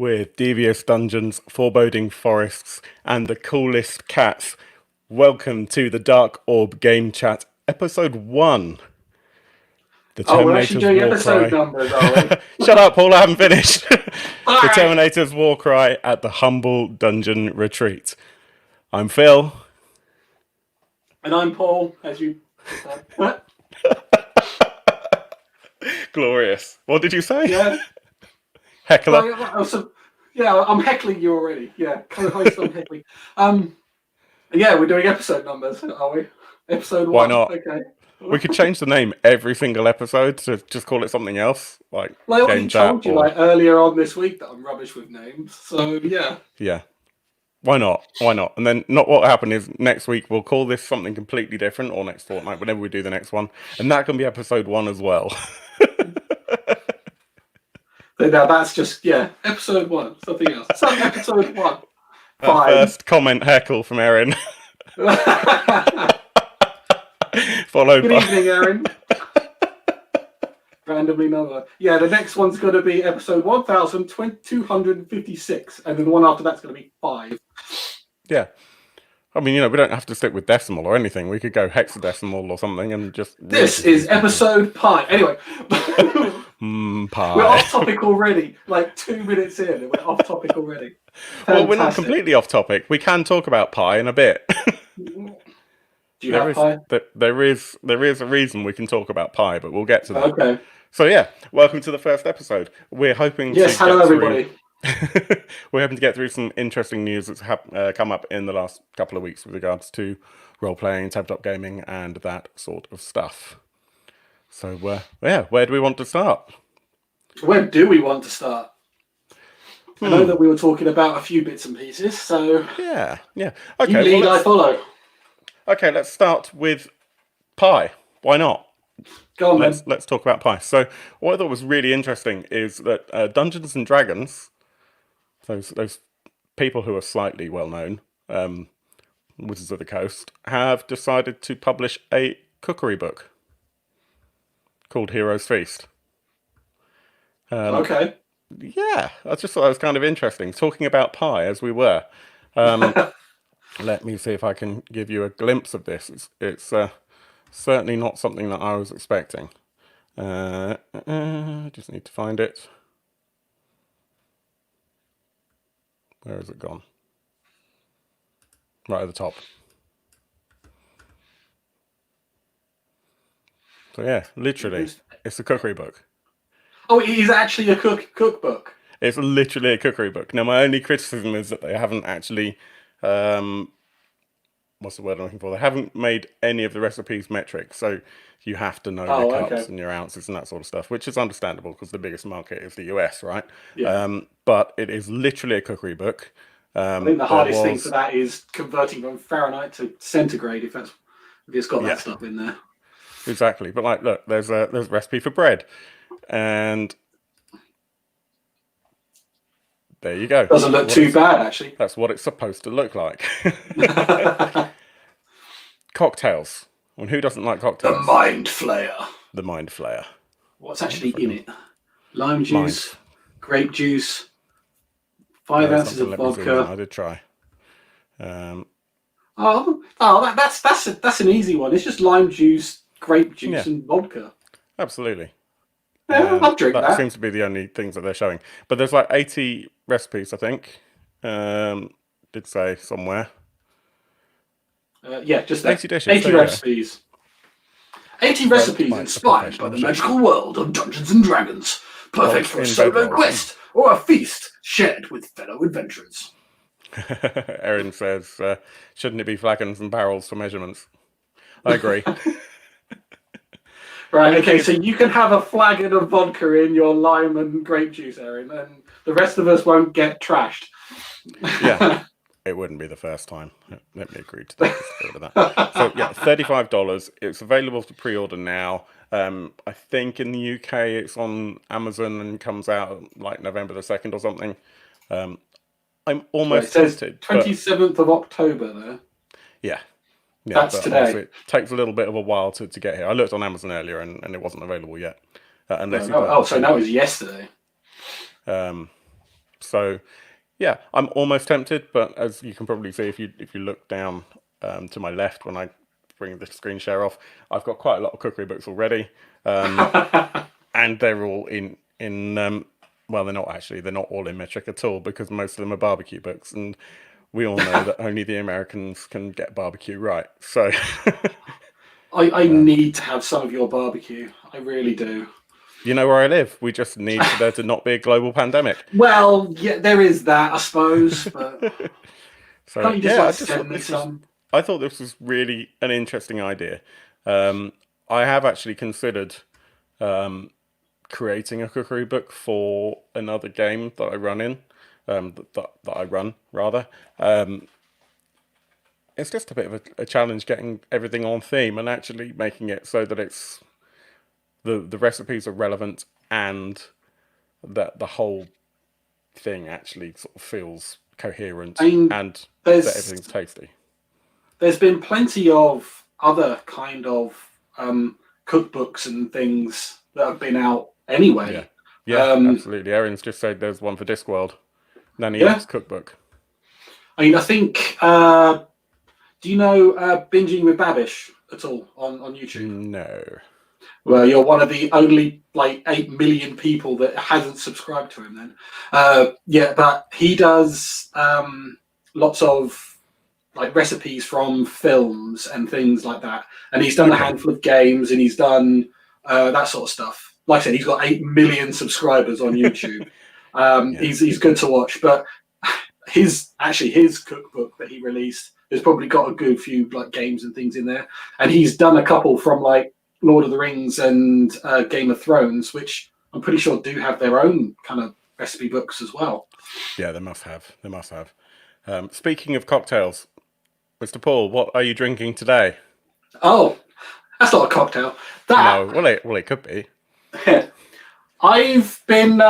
with devious dungeons, foreboding forests, and the coolest cats. Welcome to the Dark Orb Game Chat, Episode 1. The we're actually Terminator's doing War episode Cry. numbers, are we? Shut up, Paul, I haven't finished. The Alright. Terminator's War Cry at the Humble Dungeon Retreat. I'm Phil. And I'm Paul, as you... What? Glorious. What did you say? Yeah. Heckler. I'm heckling you already. Yeah, co-host, I'm heckling. Yeah, we're doing episode numbers, are we? Episode 1. Why not? Okay. We could change the name every single episode to just call it something else, like Well, I already Gamechat. told you earlier on this week that I'm rubbish with names, so yeah. Yeah. Why not? Why not? And then what will happen is next week we'll call this something completely different, or next fortnight, whenever we do the next one. And that can be episode 1 as well. So now that's just, episode 1, something else. Episode 1. Fine. First comment heckle from Erin. Followed Good by... evening, Erin. Randomly number. Yeah, the next one's going to be episode 1256, and then the one after that's going to be 5. Yeah. I mean, we don't have to stick with decimal or anything. We could go hexadecimal or something and just... This is episode pi. Anyway. Pie. We're off topic already. Like 2 minutes in, and we're off topic already. Fantastic. Well, we're not completely off topic. We can talk about pie in a bit. Do you have pie? There is a reason we can talk about pie, but we'll get to that. Okay. So yeah, welcome to the first episode. We're hoping Yes, hello everybody. We're hoping to get through some interesting news that's come up in the last couple of weeks with regards to role-playing, tabletop gaming, and that sort of stuff. So, where do we want to start? Where do we want to start? I know that we were talking about a few bits and pieces, so... Yeah. Okay, you lead, I follow. Okay, let's start with pie. Why not? Go on, then. Let's talk about pie. So, what I thought was really interesting is that Dungeons and Dragons, those people who are slightly well-known, Wizards of the Coast, have decided to publish a cookery book called Hero's Feast. Okay. Yeah, I just thought that was kind of interesting, talking about pie as we were. Let me see if I can give you a glimpse of this. It's certainly not something that I was expecting. Just need to find it. Where has it gone? Right at the top. So yeah, literally, it's a cookery book. Oh, it is actually a cookbook. It's literally a cookery book. Now, my only criticism is that they haven't actually... what's the word I'm looking for? They haven't made any of the recipes metric, so you have to know your cups and your ounces and that sort of stuff, which is understandable because the biggest market is the US, right? Yeah. But it is literally a cookery book. I think the hardest thing for that is converting from Fahrenheit to centigrade, if it's got that stuff in there. Exactly. But like, look, there's a recipe for bread, and there you go. Doesn't look too bad, actually. That's what it's supposed to look like. Cocktails. And who doesn't like cocktails? The Mind Flayer. The Mind Flayer. What's actually in it? Lime juice, grape juice, 5 ounces of vodka. I did try. That's an easy one. It's just lime juice, grape juice, and vodka. Absolutely. I'll drink that. That seems to be the only things that they're showing. But there's like 80 recipes, I think. Did say somewhere. Just 80 dishes. 80 recipes. 80 recipes inspired by the magical world of Dungeons and Dragons. Perfect for a solo quest or a feast shared with fellow adventurers. Erin says, shouldn't it be flagons and barrels for measurements? I agree. Right, okay, so you can have a flagon of vodka in your lime and grape juice, Erin, and the rest of us won't get trashed. Yeah, it wouldn't be the first time. Let me agree to that. So, yeah, $35. It's available to pre-order now. I think in the UK it's on Amazon and comes out like November the 2nd or something. I'm almost tempted. 27th of October, there. Yeah. That's today. It takes a little bit of a while to get here. I looked on Amazon earlier and it wasn't available yet. So that was yesterday. But So yeah, I'm almost tempted, but as you can probably see if you look down to my left when I bring the screen share off, I've got quite a lot of cookery books already, and they're all in well, they're not all in metric at all, because most of them are barbecue books, and we all know that only the Americans can get barbecue right. So I need to have some of your barbecue. I really do. you know where I live. We just need for there to not be a global pandemic. Well, yeah, there is that, I suppose. But So can't you just yeah, send me some? I thought this was really an interesting idea. I have actually considered creating a cookery book for another game that I run in, that I run rather. It's just a bit of a challenge getting everything on theme and actually making it so that it's the recipes are relevant and that the whole thing actually sort of feels coherent and that everything's tasty. There's been plenty of other kind of cookbooks and things that have been out anyway. Yeah, absolutely. Erin's just said there's one for Discworld. Nanny Ed's cookbook. I mean, I think. Do you know Binging with Babish at all on YouTube? No. Well, you're one of the only 8 million people that hasn't subscribed to him then. Yeah, but he does lots of recipes from films and things like that. And he's done a handful of games, and he's done that sort of stuff. Like I said, he's got 8 million subscribers on YouTube. He's good to watch. But his cookbook that he released has probably got a good few games and things in there. And he's done a couple from Lord of the Rings and Game of Thrones, which I'm pretty sure do have their own kind of recipe books as well. Yeah, they must have. Speaking of cocktails, Mr. Paul, what are you drinking today? Oh, that's not a cocktail. No, well, it could be. I've been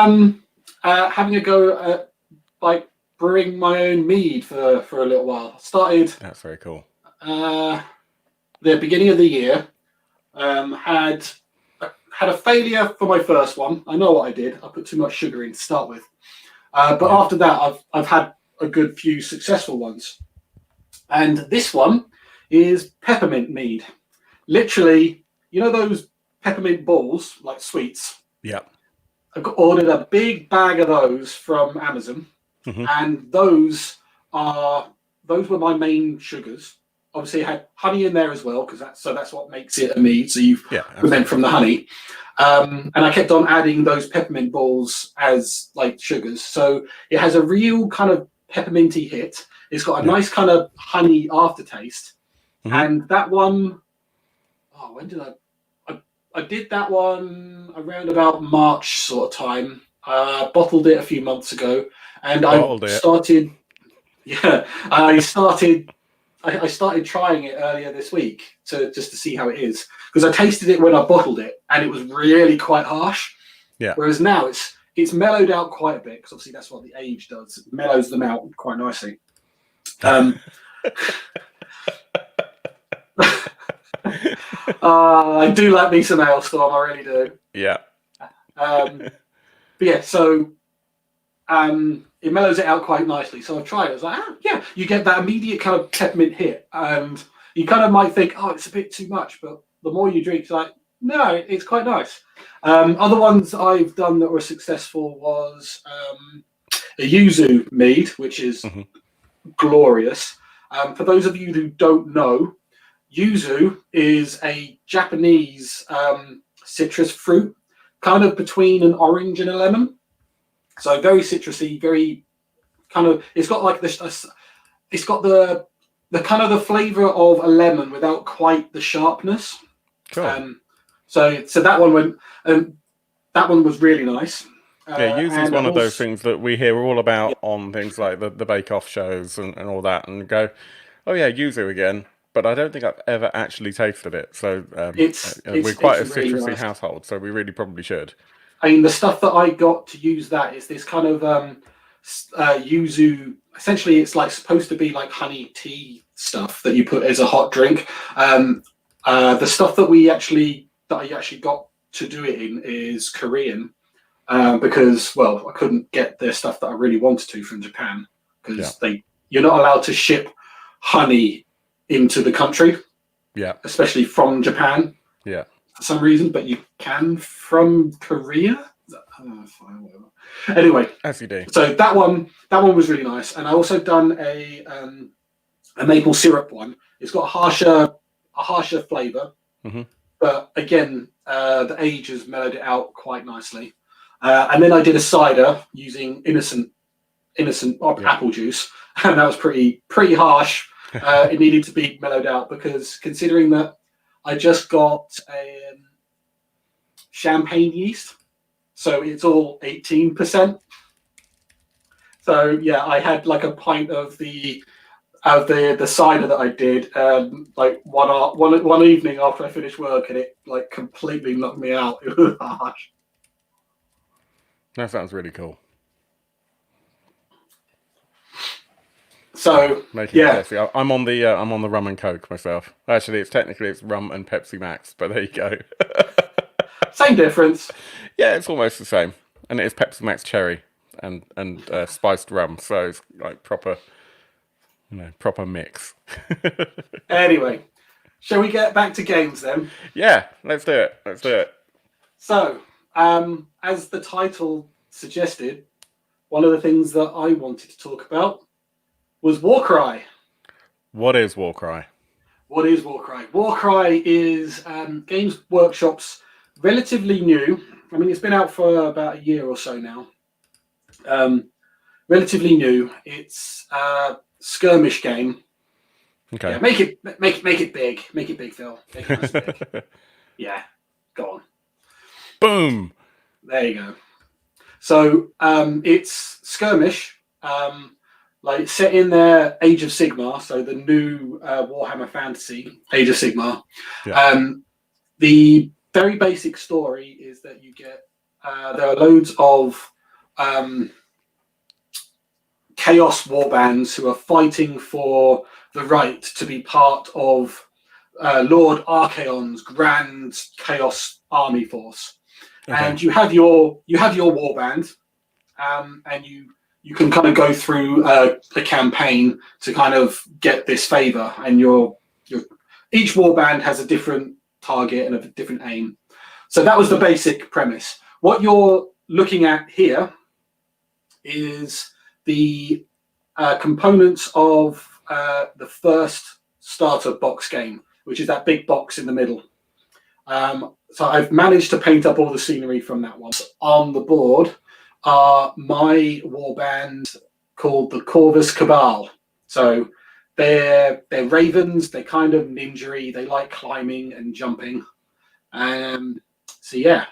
having a go at brewing my own mead for a little while. Started. That's very cool. The beginning of the year, had a failure for my first one. I know what I did. I put too much sugar in to start with, but after that, I've had a good few successful ones. And this one is Peppermint Mead. Literally, you know those peppermint balls, like sweets? Yeah. I've ordered a big bag of those from Amazon, and those were my main sugars. Obviously, I had honey in there as well, because that's what makes it a mead. So you ferment from the honey, and I kept on adding those peppermint balls as sugars. So it has a real kind of pepperminty hit. It's got a nice kind of honey aftertaste, and that one. Oh, when did I did that one around about March sort of time. Bottled it a few months ago, and I started trying it earlier this week just to see how it is, because I tasted it when I bottled it and it was really quite harsh. Yeah. Whereas now it's mellowed out quite a bit, because obviously that's what the age does. It mellows them out quite nicely. I do like me some Hailstorm, I really do. Yeah. But yeah, so it mellows it out quite nicely. So I've tried it. I was like, you get that immediate kind of peppermint hit, and you kind of might think, it's a bit too much, but the more you drink, it's like, no, it's quite nice. Other ones I've done that were successful was a Yuzu Mead, which is glorious. For those of you who don't know, Yuzu is a Japanese citrus fruit, kind of between an orange and a lemon. So very citrusy, very kind of. It's got it's got the kind of the flavour of a lemon without quite the sharpness. Cool. So that one went. That one was really nice. Yuzu is one of those things that we hear all about on things like the Bake Off shows and all that, and go, oh yeah, Yuzu again. But I don't think I've ever actually tasted it. So we're quite a citrusy really nice household, so we really probably should. I mean, the stuff that I got to use that is this kind of yuzu. Essentially, it's supposed to be like honey tea stuff that you put as a hot drink. The stuff that I actually got to do it in is Korean. because, well, I couldn't get the stuff that I really wanted to from Japan because Yeah. you're not allowed to ship honey into the country, Yeah. especially from Japan. Yeah. For some reason, but you can from Korea. Fine, whatever. Anyway, As you do. so that one was really nice, and I also done a maple syrup one. It's got a harsher flavour, but again, the age has mellowed it out quite nicely. And then I did a cider using innocent apple juice, and that was pretty harsh. It needed to be mellowed out because considering that I just got a champagne yeast, so it's all 18%. So yeah, I had like a pint of the cider that I did like one evening after I finished work, and it like completely knocked me out. It was harsh. That sounds really cool. So yeah, I'm on the rum and coke myself. Actually, it's rum and Pepsi Max, but there you go. same difference. Yeah, it's almost the same, and it is Pepsi Max cherry and spiced rum, so it's like proper mix. Anyway, shall we get back to games then? Yeah, let's do it. So, as the title suggested, one of the things that I wanted to talk about was Warcry. What is Warcry? What is Warcry? Warcry is Games Workshop's relatively new. I mean, it's been out for about a year or so now. Relatively new. It's a skirmish game. Okay. Yeah, make it big. Make it big, Phil. Make it nice and big. Yeah, go on. Boom. There you go. So it's skirmish, like set in their Age of Sigmar, so the new Warhammer Fantasy Age of Sigmar. Yeah. The very basic story is that you get there are loads of chaos warbands who are fighting for the right to be part of Lord Archaon's grand chaos army force. Okay. And you have your warband, and you can kind of go through a campaign to kind of get this favor, and each warband has a different target and a different aim. So that was the basic premise. What you're looking at here is the components of the first starter box game, which is that big box in the middle. So I've managed to paint up all the scenery from that one. On the board are my warband called the Corvus Cabal. So they're ravens. They're kind of ninja-y. They like climbing and jumping. So yeah,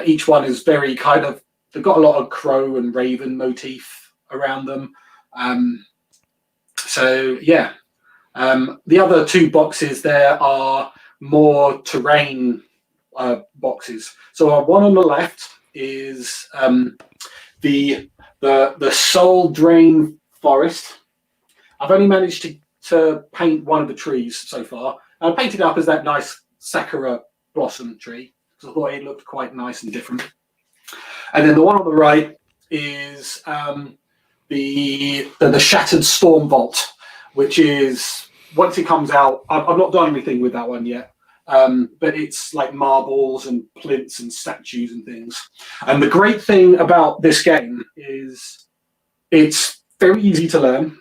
each one is very kind of, they've got a lot of crow and raven motif around them. So yeah, the other two boxes there are more terrain boxes. So one on the left is the Soul Drain Forest. I've only managed to paint one of the trees so far. I painted it up as that nice Sakura blossom tree because I thought it looked quite nice and different. And then the one on the right is the Shattered Storm Vault, which is, once it comes out, I've not done anything with that one yet. But it's like marbles and plinths and statues and things. And the great thing about this game is it's very easy to learn.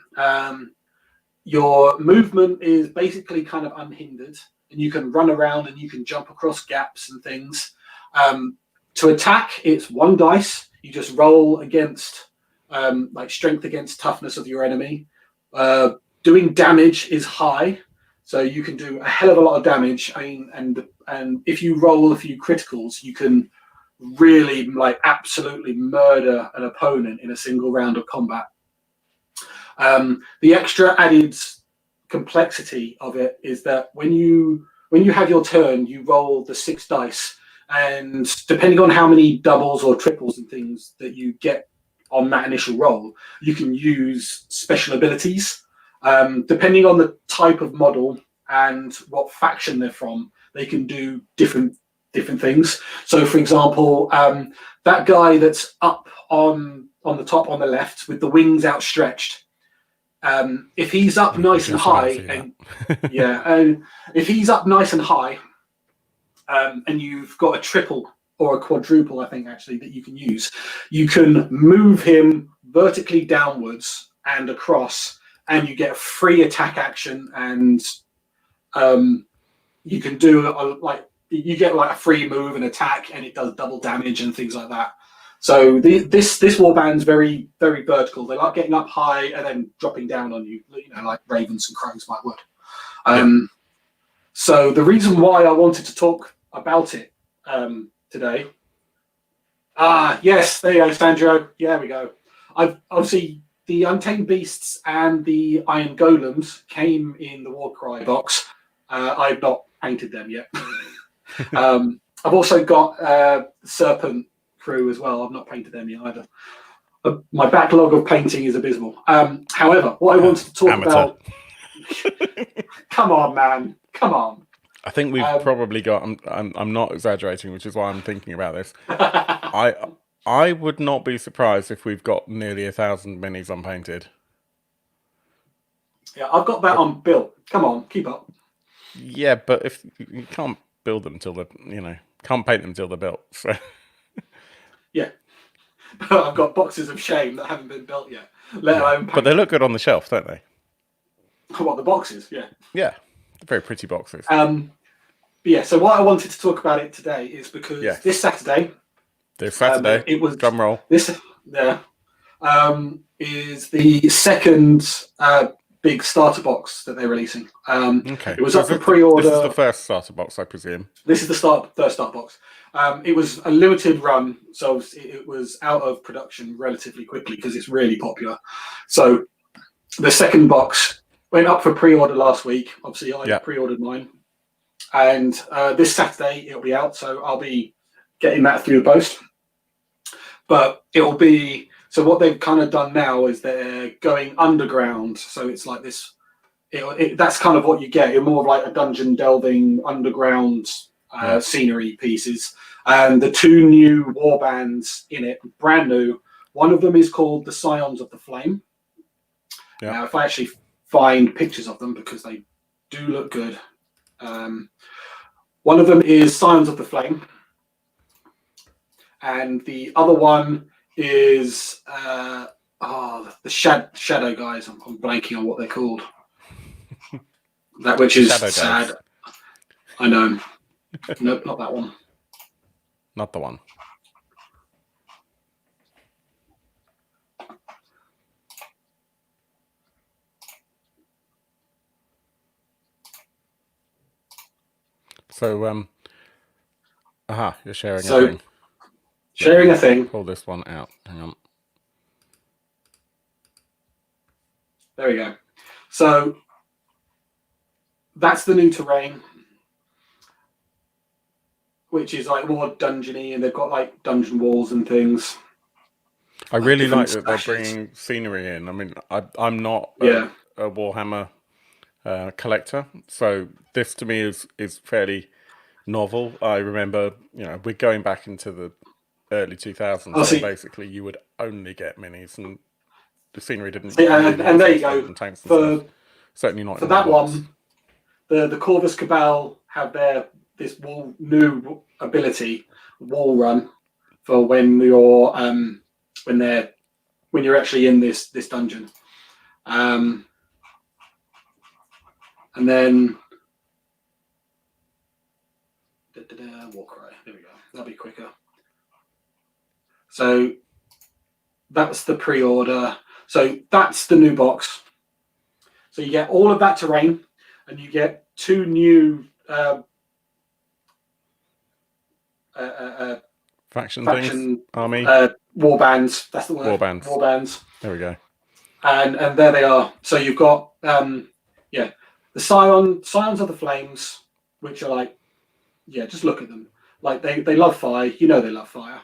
Your movement is basically kind of unhindered, and you can run around and you can jump across gaps and things. To attack, it's one dice. You just roll against like strength against toughness of your enemy. Doing damage is high. So you can do a hell of a lot of damage. I mean, and if you roll a few criticals, you can really like absolutely murder an opponent in a single round of combat. The extra added complexity of it is that when you have your turn, you roll the 6 dice, and depending on how many doubles or triples and things that you get on that initial roll, you can use special abilities. Depending on the type of model and what faction they're from, they can do different different things. So, for example, that guy that's up on the top on the left with the wings outstretched, if he's up nice and high, and if he's up nice and high, and you've got a triple or a quadruple, I think actually that you can use, you can move him vertically downwards and across, and you get a free attack action, and you can do you get like a free move and attack, and it does double damage and things like that. So this warband's very, very vertical. They like getting up high and then dropping down on you, like ravens and crows might would. So the reason why I wanted to talk about it today. Yes, there you go, Sandro. Yeah, we go. I've obviously the Untamed Beasts and the Iron Golems came in the Warcry box. I've not painted them yet. I've also got Serpent Crew as well. I've not painted them yet either. My backlog of painting is abysmal. However, what I wanted to talk about. Come on, man. Come on. I think we've probably got. I'm not exaggerating, which is why I'm thinking about this. I would not be surprised if we've got nearly 1,000 minis unpainted. Yeah, I've got that on built. Come on, keep up. Yeah, but if you can't build them till can't paint them till they're built. So. Yeah, but I've got boxes of shame that haven't been built yet. Let alone. But they look good on the shelf, don't they? What, the boxes? Yeah. Yeah, very pretty boxes. Yeah. So what I wanted to talk about it today is because this Saturday. It was drum roll. This is the second big starter box that they're releasing. Okay. It was up for pre-order. This is the first starter box, I presume. This is the first starter box. It was a limited run, so it was out of production relatively quickly because it's really popular. So the second box went up for pre-order last week. Obviously, I pre-ordered mine, and this Saturday it'll be out. So I'll be getting that through the post. But it'll be, so what they've kind of done now is they're going underground. So it's like this, that's kind of what you get. You're more of like a dungeon delving underground scenery pieces. And the two new warbands in it, brand new. One of them is called the Scions of the Flame. Yeah. Now, if I actually find pictures of them, because they do look good. One of them is Scions of the Flame. And the other one is the Shadow guys. I'm blanking on what they're called. That which is Shadow sad. Dice. I know. Nope, not that one. Not the one. So you're sharing a thing. Sharing a thing. Pull this one out. Hang on. There we go. So that's the new terrain, which is like more dungeony, and they've got like dungeon walls and things. I really like that they're bringing scenery in. I mean, I'm not a Warhammer collector, so this to me is fairly novel. I remember, we're going back into the early 2000s, so basically you would only get minis, and the scenery didn't. And there you go. Certainly not for that one. The Corvus Cabal have this new ability, wall run, for when you're when you're actually in this dungeon, and then Warcry. There we go. That'll be quicker. So that's the pre-order. So that's the new box. So you get all of that terrain, and you get two new faction things, army, warbands. That's the word. Warbands. There we go. And there they are. So you've got the Scions of the Flames, which are like, just look at them. Like they love fire. They love fire.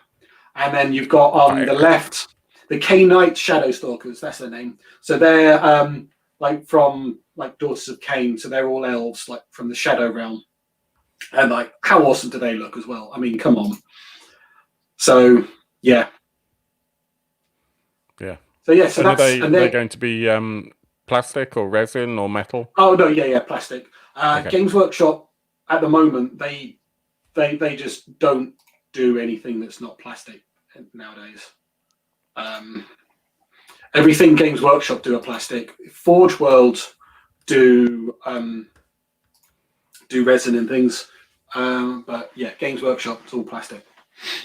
And then you've got on the left the Cainite Shadowstalkers. That's their name. So they're from Daughters of Cain. So they're all elves, like from the Shadow Realm. And like, how awesome do they look as well? I mean, come on. So yeah. Yeah. So yeah. So And that's they're going to be plastic or resin or metal? Oh no, yeah, plastic. Okay. Games Workshop at the moment they just don't do anything that's not plastic nowadays. Everything Games Workshop do are plastic. Forge World do resin and things, but yeah, Games Workshop it's all plastic.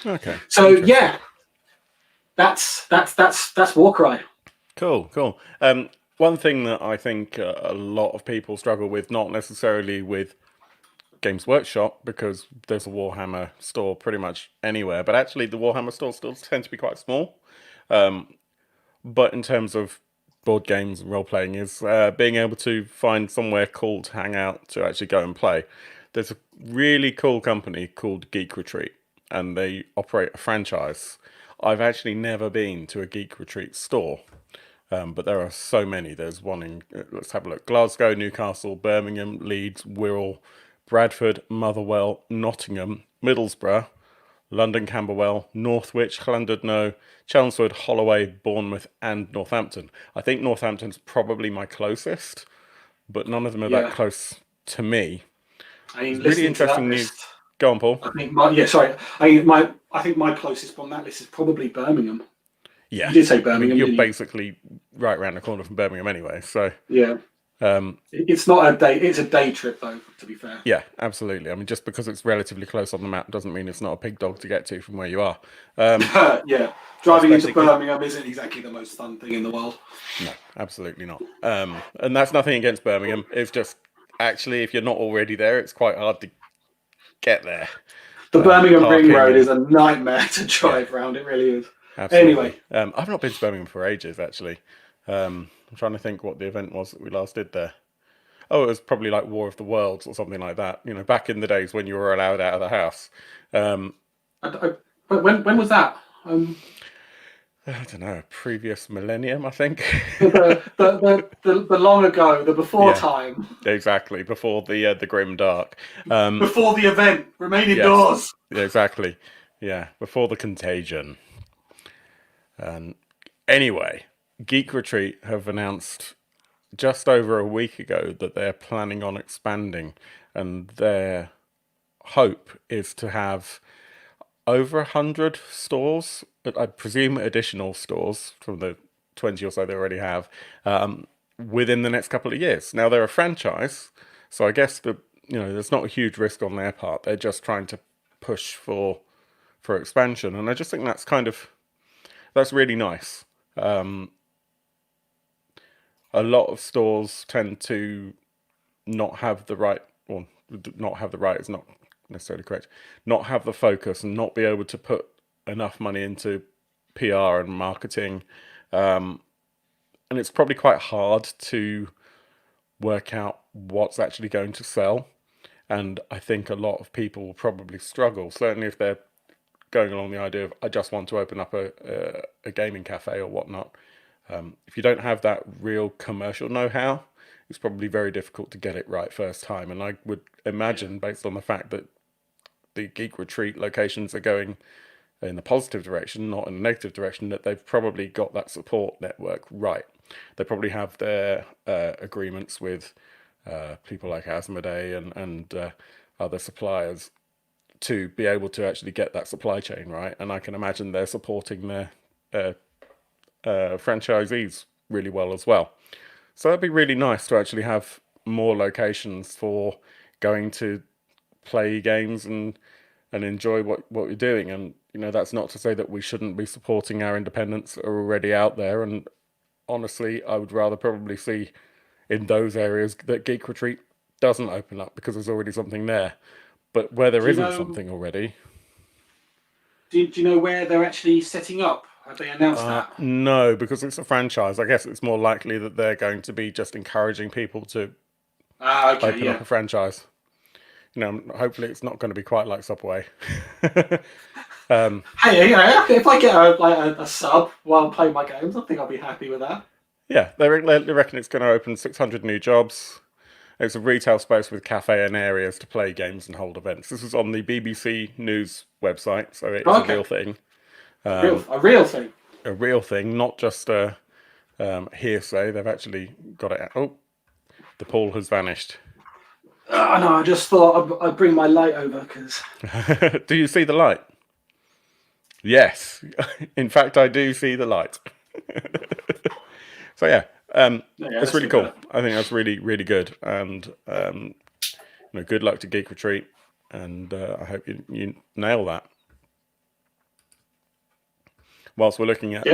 Okay. So yeah, that's Warcry. Cool. One thing that I think a lot of people struggle with, not necessarily with Games Workshop, because there's a Warhammer store pretty much anywhere, but actually the Warhammer stores still tend to be quite small. But in terms of board games and role playing, is being able to find somewhere cool to hang out to actually go and play. There's a really cool company called Geek Retreat, and they operate a franchise. I've actually never been to a Geek Retreat store. But there are so many. There's one in, let's have a look, Glasgow, Newcastle, Birmingham, Leeds, Wirral, Bradford, Motherwell, Nottingham, Middlesbrough, London, Camberwell, Northwich, Llandudno, Chelmsford, Holloway, Bournemouth, and Northampton. I think Northampton's probably my closest, but none of them are that close to me. I mean, really interesting news. Go on, Paul. I think I think my closest on that list is probably Birmingham. Yeah, you did say Birmingham. I mean, you're basically right around the corner from Birmingham anyway, so yeah. It's not a day. It's a day trip, though. To be fair. Yeah, absolutely. I mean, just because it's relatively close on the map doesn't mean it's not a pig dog to get to from where you are. Yeah, driving into Birmingham isn't exactly the most fun thing in the world. No, absolutely not. And that's nothing against Birmingham. It's just actually, if you're not already there, it's quite hard to get there. The Birmingham Ring Road is a nightmare to drive around. It really is. Absolutely. Anyway, I've not been to Birmingham for ages, actually. I'm trying to think what the event was that we last did there. Oh, it was probably like War of the Worlds or something like that. You know, back in the days when you were allowed out of the house. When was that? I don't know, previous millennium, I think. the long ago, the before time. Exactly, before the grim dark. Before the event, remain indoors. Exactly. Yeah, before the contagion. Anyway, Geek Retreat have announced just over a week ago that they're planning on expanding, and their hope is to have over 100 stores, I presume additional stores from the 20 or so they already have, within the next couple of years. Now, they're a franchise, so I guess there's not a huge risk on their part. They're just trying to push for expansion, and I just think that's really nice. A lot of stores tend to not have the right, or not have the right is not necessarily correct, not have the focus and not be able to put enough money into PR and marketing. And it's probably quite hard to work out what's actually going to sell. And I think a lot of people will probably struggle, certainly if they're going along the idea of, I just want to open up a gaming cafe or whatnot. If you don't have that real commercial know-how, it's probably very difficult to get it right first time. And I would imagine, based on the fact that the Geek Retreat locations are going in the positive direction, not in the negative direction, that they've probably got that support network right. They probably have their agreements with people like Asmodee and other suppliers to be able to actually get that supply chain right. And I can imagine they're supporting their franchisees really well as well. So that'd be really nice to actually have more locations for going to play games and enjoy what you're doing. And that's not to say that we shouldn't be supporting our independents that are already out there. And honestly, I would rather probably see in those areas that Geek Retreat doesn't open up, because there's already something there. But where there isn't something already, do you know where they're actually setting up? Have they announced that? No, because it's a franchise. I guess it's more likely that they're going to be just encouraging people to open up a franchise. Hopefully it's not going to be quite like Subway. Hey, if I get a sub while playing my games, I think I'll be happy with that. Yeah, they reckon it's going to open 600 new jobs. It's a retail space with cafe and areas to play games and hold events. This is on the BBC News website, so it is a real thing. A real thing. A real thing, not just a hearsay. They've actually got it. Oh, the pool has vanished. Oh, no, I just thought I'd bring my light over because. Do you see the light? Yes. In fact, I do see the light. So yeah, it's really cool. I think that's really, really good. And good luck to Geek Retreat. And I hope you nail that. Whilst we're looking at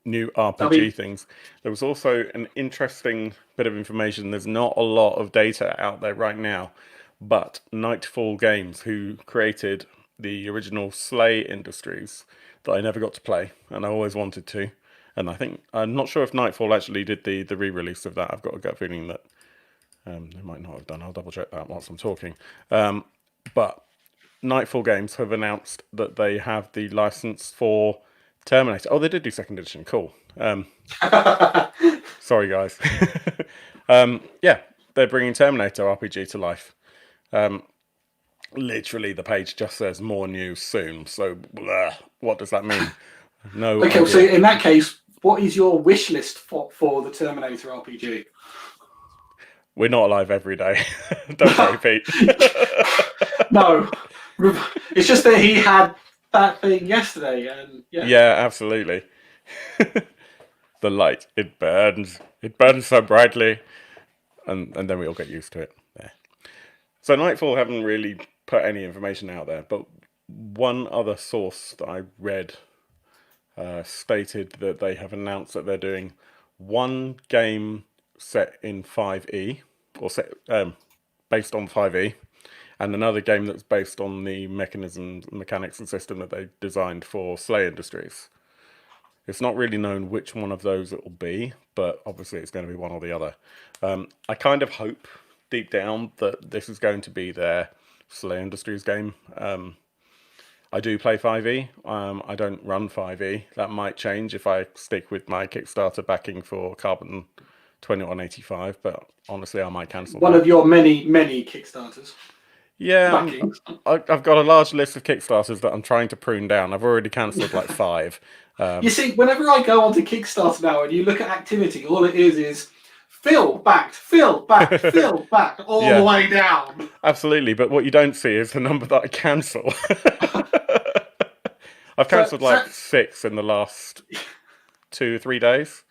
new RPG things, there was also an interesting bit of information. There's not a lot of data out there right now, but Nightfall Games, who created the original Slay Industries that I never got to play, and I always wanted to, and I'm not sure if Nightfall actually did the re-release of that. I've got a gut feeling that they might not have done. I'll double check that whilst I'm talking. But Nightfall Games have announced that they have the license for Terminator. Oh, they did do second edition. Cool. Sorry, guys. Yeah, they're bringing Terminator RPG to life. Literally, the page just says more news soon. So, what does that mean? No. Okay, idea. so in that case, what is your wish list for the Terminator RPG? We're not alive every day. Don't worry, Pete. No, it's just that he had that thing yesterday, and yeah, absolutely. The light, it burns so brightly, and then we all get used to it. There. So Nightfall haven't really put any information out there, but one other source that I read stated that they have announced that they're doing one game set in 5e, or based on 5e, and another game that's based on the mechanics and system that they designed for Slay Industries. It's not really known which one of those it will be, but obviously it's going to be one or the other. I kind of hope deep down that this is going to be their Slay Industries game. I do play 5e. I don't run 5e. That might change if I stick with my Kickstarter backing for Carbon 2185, but honestly I might cancel one of your many Kickstarters. Yeah, I've got a large list of Kickstarters that I'm trying to prune down. I've already cancelled like 5. You see, whenever I go onto Kickstarter now and you look at activity, all it is fill back, fill back all the way down. Absolutely, but what you don't see is the number that I cancel. I've cancelled like 6 in the last 2 or 3 days.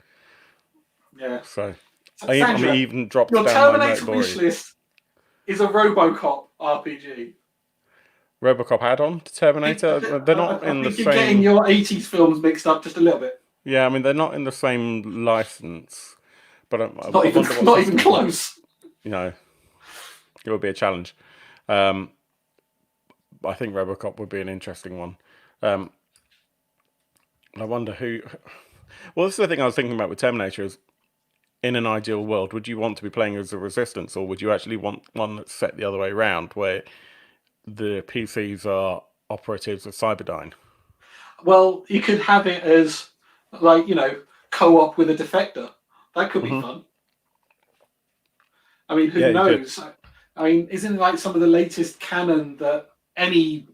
Yeah. So Sandra, I'm even dropped your down my Terminator wish list is a RoboCop RPG. RoboCop add-on to Terminator. They're not in the same. You're getting your 80s films mixed up just a little bit. Yeah, I mean they're not in the same license, but not even close. You know, it would be a challenge. I think RoboCop would be an interesting one. I wonder who. Well, this is the thing I was thinking about with Terminator is, in an ideal world, would you want to be playing as a Resistance, or would you actually want one that's set the other way around, where the PCs are operatives of Cyberdyne? Well, you could have it as, like, co-op with a defector. That could be fun. I mean, who knows? I mean, isn't it like some of the latest canon that any,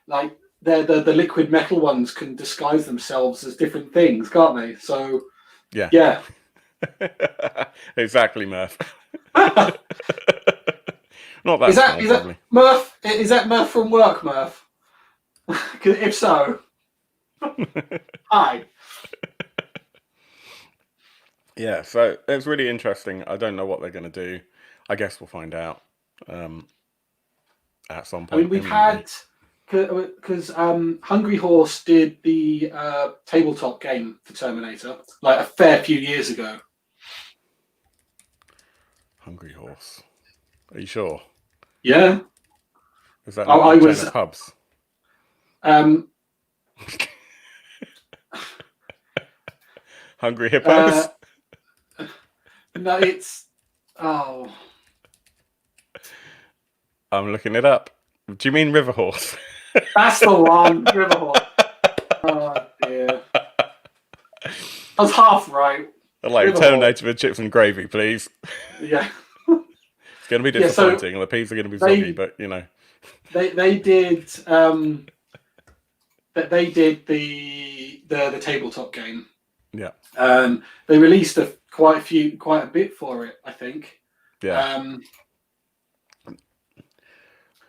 like, the liquid metal ones can disguise themselves as different things, can't they? So, yeah. Exactly, Murph. Not that. Is that Murph? Is that Murph from work, Murph? If so, hi. Yeah, so it's really interesting. I don't know what they're going to do. I guess we'll find out at some point. I mean, we've had, because Hungry Horse did the tabletop game for Terminator like a fair few years ago. Hungry Horse. Are you sure? Yeah. Is that I was pubs? Hungry Hippos? No, it's I'm looking it up. Do you mean River Horse? That's the one, River Horse. Oh dear. I was half right. I'd like Terminator with chips and gravy, please. Yeah. It's going to be Yeah, so disappointing, and the peas are going to be soggy, but you know. They did they did the tabletop game. Yeah. They released quite a bit for it, I think. Yeah.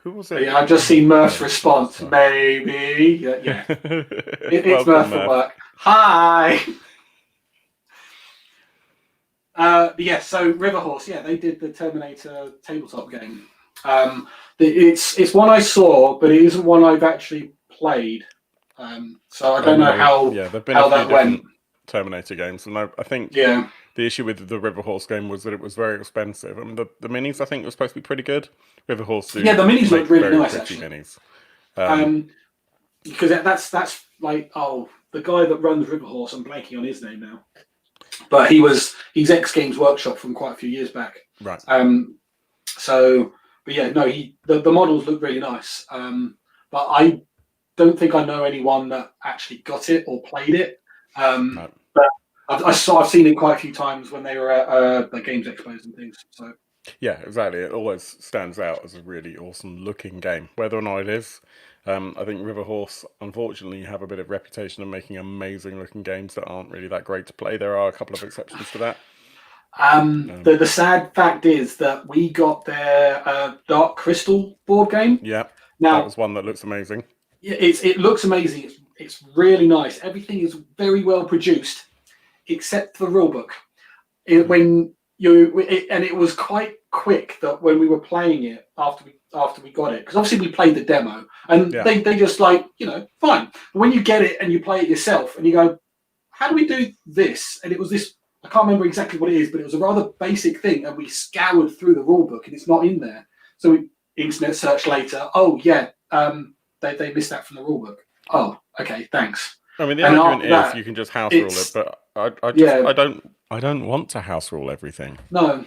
Who was it? Yeah, I've just seen Murph's response. Maybe. Yeah. It's Murph at work. Hi. Yeah, so River Horse, yeah, they did the Terminator tabletop game. It's one I saw, but it isn't one I've actually played. So I don't know how. Yeah, there've been how a few that different went. Terminator games, and I think Yeah. the issue with the River Horse game was that it was very expensive. I mean, the minis I think were supposed to be pretty good. River Horse do Yeah, the minis make look really very nice, pretty actually. minis. Because that's like the guy that runs River Horse. I'm blanking on his name now, but he's ex Games Workshop from quite a few years back. Right. So, but yeah, no, the models look really nice. But I don't think I know anyone that actually got it or played it. No. But I've seen it quite a few times when they were at the games expos and things. So Yeah, exactly. It always stands out as a really awesome looking game, whether or not it is. I think River Horse, unfortunately, have a bit of reputation of making amazing looking games that aren't really that great to play. There are a couple of exceptions to that. the sad fact is that we got their Dark Crystal board game. Yeah, Now that was one that looks amazing. it looks amazing. It's really nice. Everything is very well produced, except for the rulebook. It was quite quick that when we were playing it after we got it, because obviously we played the demo and they just fine. But when you get it and you play it yourself and you go, how do we do this? And it was this. I can't remember exactly what it is, but it was a rather basic thing, and we scoured through the rulebook and it's not in there. So we internet search later. Oh yeah, they missed that from the rulebook. Oh, okay, thanks. I mean, the argument is you can just house rule it, but I don't want to house rule everything. No,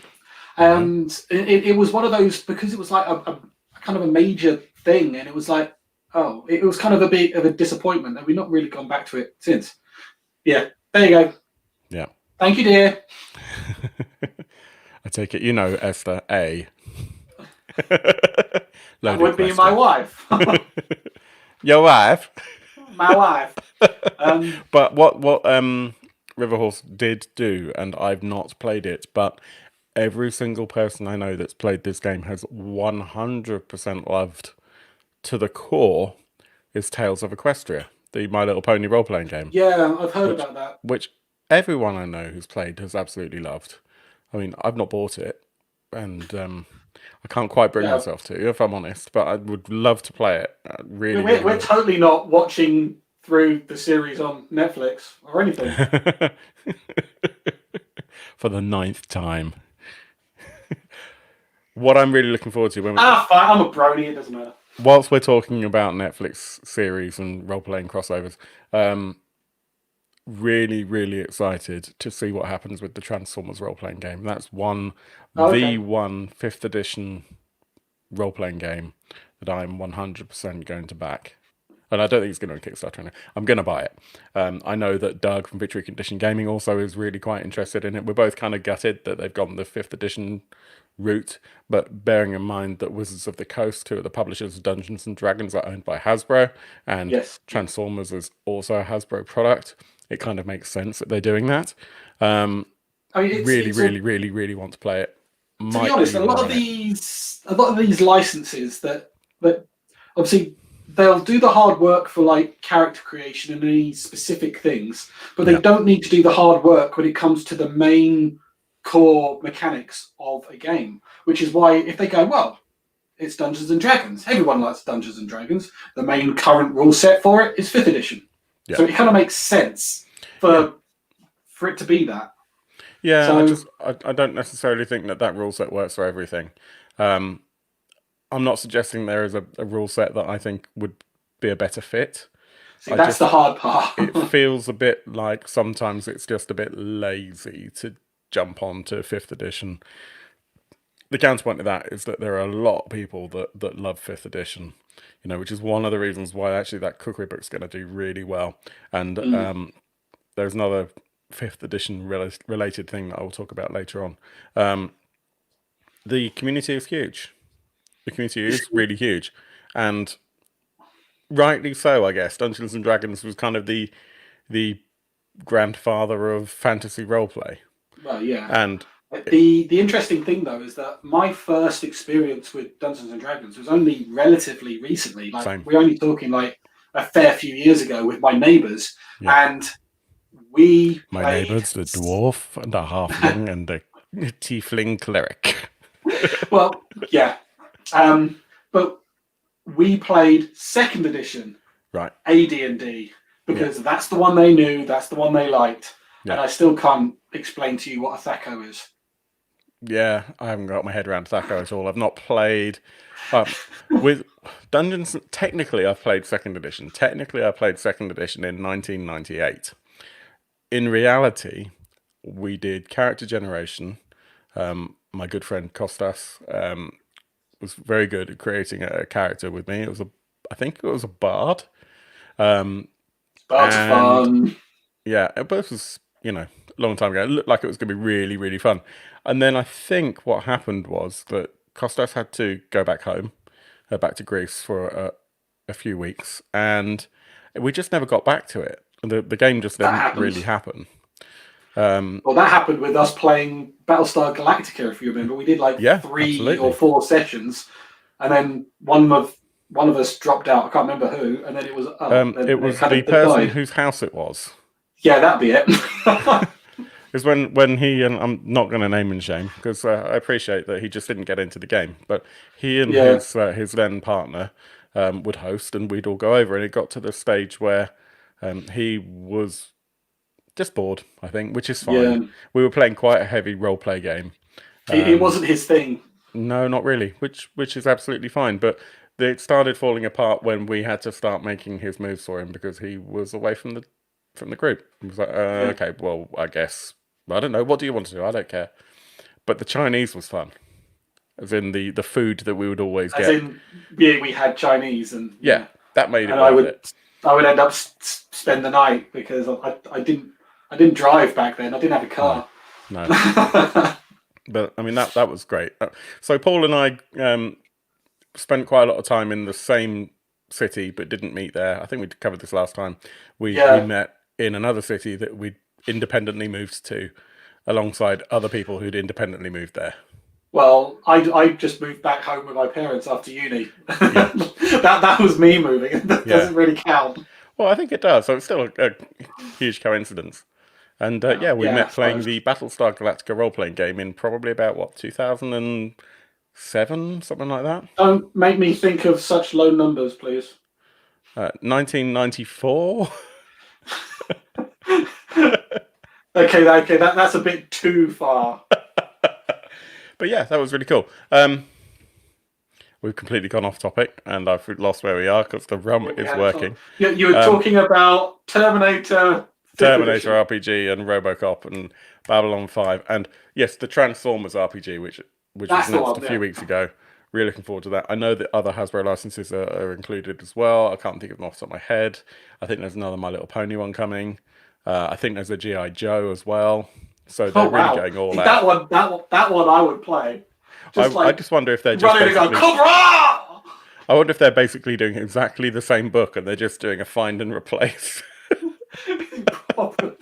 and it was one of those, because it was like a kind of a major thing, and it was like, it was kind of a bit of a disappointment, and we've not really gone back to it since. Yeah, there you go. Yeah. Thank you, dear. I take it you know Esther A. That would be my wife. Your wife? My wife. But what River Horse did do, and I've not played it, but every single person I know that's played this game has 100% loved to the core, is Tales of Equestria, the My Little Pony role-playing game. Yeah, I've heard about that. Which everyone I know who's played has absolutely loved. I mean, I've not bought it, and I can't quite bring myself to, if I'm honest, but I would love to play it. We're totally not watching through the series on Netflix or anything. For the 9th time. What I'm really looking forward to... fine, I'm a brony, it doesn't matter. Whilst we're talking about Netflix series and role-playing crossovers, really, really excited to see what happens with the Transformers role-playing game. That's the 5th edition role-playing game that I'm 100% going to back. And I don't think it's going to Kickstarter. Right, I'm going to buy it. I know that Doug from Victory Condition Gaming also is really quite interested in it. We're both kind of gutted that they've gone the 5th edition route, but bearing in mind that Wizards of the Coast, who are the publishers of Dungeons and Dragons, are owned by Hasbro, and Transformers is also a Hasbro product, it kind of makes sense that they're doing that. Really want to play it. To be honest, a lot of these licenses that obviously they'll do the hard work for like character creation and any specific things, but they don't need to do the hard work when it comes to the main core mechanics of a game. Which is why if they go, well, it's Dungeons and Dragons, everyone likes Dungeons and Dragons, the main current rule set for it is 5th edition. Yeah. So it kind of makes sense for it to be that. Yeah, so, I don't necessarily think that rule set works for everything. I'm not suggesting there is a rule set that I think would be a better fit. See, that's the hard part. It feels a bit like sometimes it's just a bit lazy to jump on to 5th edition. The counterpoint to that is that there are a lot of people that love 5th edition, which is one of the reasons why actually that cookery book's going to do really well. And there's another 5th edition related thing that I will talk about later on. the community is huge. The community is really huge, and rightly so, I guess. Dungeons and Dragons was kind of the grandfather of fantasy roleplay. Well, yeah. And the interesting thing though is that my first experience with Dungeons and Dragons was only relatively recently. Like Same. we're only talking like a fair few years ago with my neighbours, and we my played... neighbours, a dwarf and a halfling and a tiefling cleric. Well, yeah, but we played second edition, right? AD&D, because that's the one they knew, that's the one they liked, yeah. and I still can't explain to you what a Thaco is. Yeah, I haven't got my head around Thaco at all. I've not played with Dungeons. Technically, I've played second edition. Technically, I played second edition in 1998. In reality, we did character generation. My good friend Kostas was very good at creating a character with me. I think it was a bard. Bard's fun. Yeah, but it was, a long time ago. It looked like it was going to be really, really fun. And then I think what happened was that Kostas had to go back home, back to Greece for a few weeks, and we just never got back to it. The game just didn't really happen. Well, that happened with us playing Battlestar Galactica, if you remember. We did like 3 or 4 sessions, and then one of us dropped out. I can't remember who, and then it was it was the person whose house it was. Yeah, that'd be it. Because when he, and I'm not going to name and shame, because I appreciate that he just didn't get into the game, but he and his then partner would host, and we'd all go over, and it got to the stage where he was just bored, I think, which is fine. Yeah. We were playing quite a heavy role-play game. It wasn't his thing. No, not really, which is absolutely fine, but it started falling apart when we had to start making his moves for him because he was away from the group. He was like, okay, well, I guess, I don't know, what do you want to do? I don't care. But the Chinese was fun. As in the food that we would always get. We had Chinese, and that made it worth it. I would end up spend the night because I didn't drive back then. I didn't have a car. No. But I mean that was great. So Paul and I spent quite a lot of time in the same city, but didn't meet there. I think we covered this last time. We met in another city that we independently moved to, alongside other people who'd independently moved there. Well, I just moved back home with my parents after uni. Yeah. that was me moving. That doesn't really count. Well, I think it does. So it's still a huge coincidence. And we met playing the Battlestar Galactica role-playing game in probably about, 2007, something like that? Don't make me think of such low numbers, please. 1994? Okay, that's a bit too far. But yeah, that was really cool. We've completely gone off topic, and I've lost where we are because the rum is working. You were talking about Terminator RPG and RoboCop and Babylon 5, and yes, the Transformers RPG, which was announced a few weeks ago. Really looking forward to that. I know that other Hasbro licenses are included as well. I can't think of them off the top of my head. I think there's another My Little Pony one coming. I think there's a G.I. Joe as well. So they're really going all out. That one I would play. I just wonder if they're just running basically... Cobra! I wonder if they're basically doing exactly the same book and they're just doing a find and replace. Probably.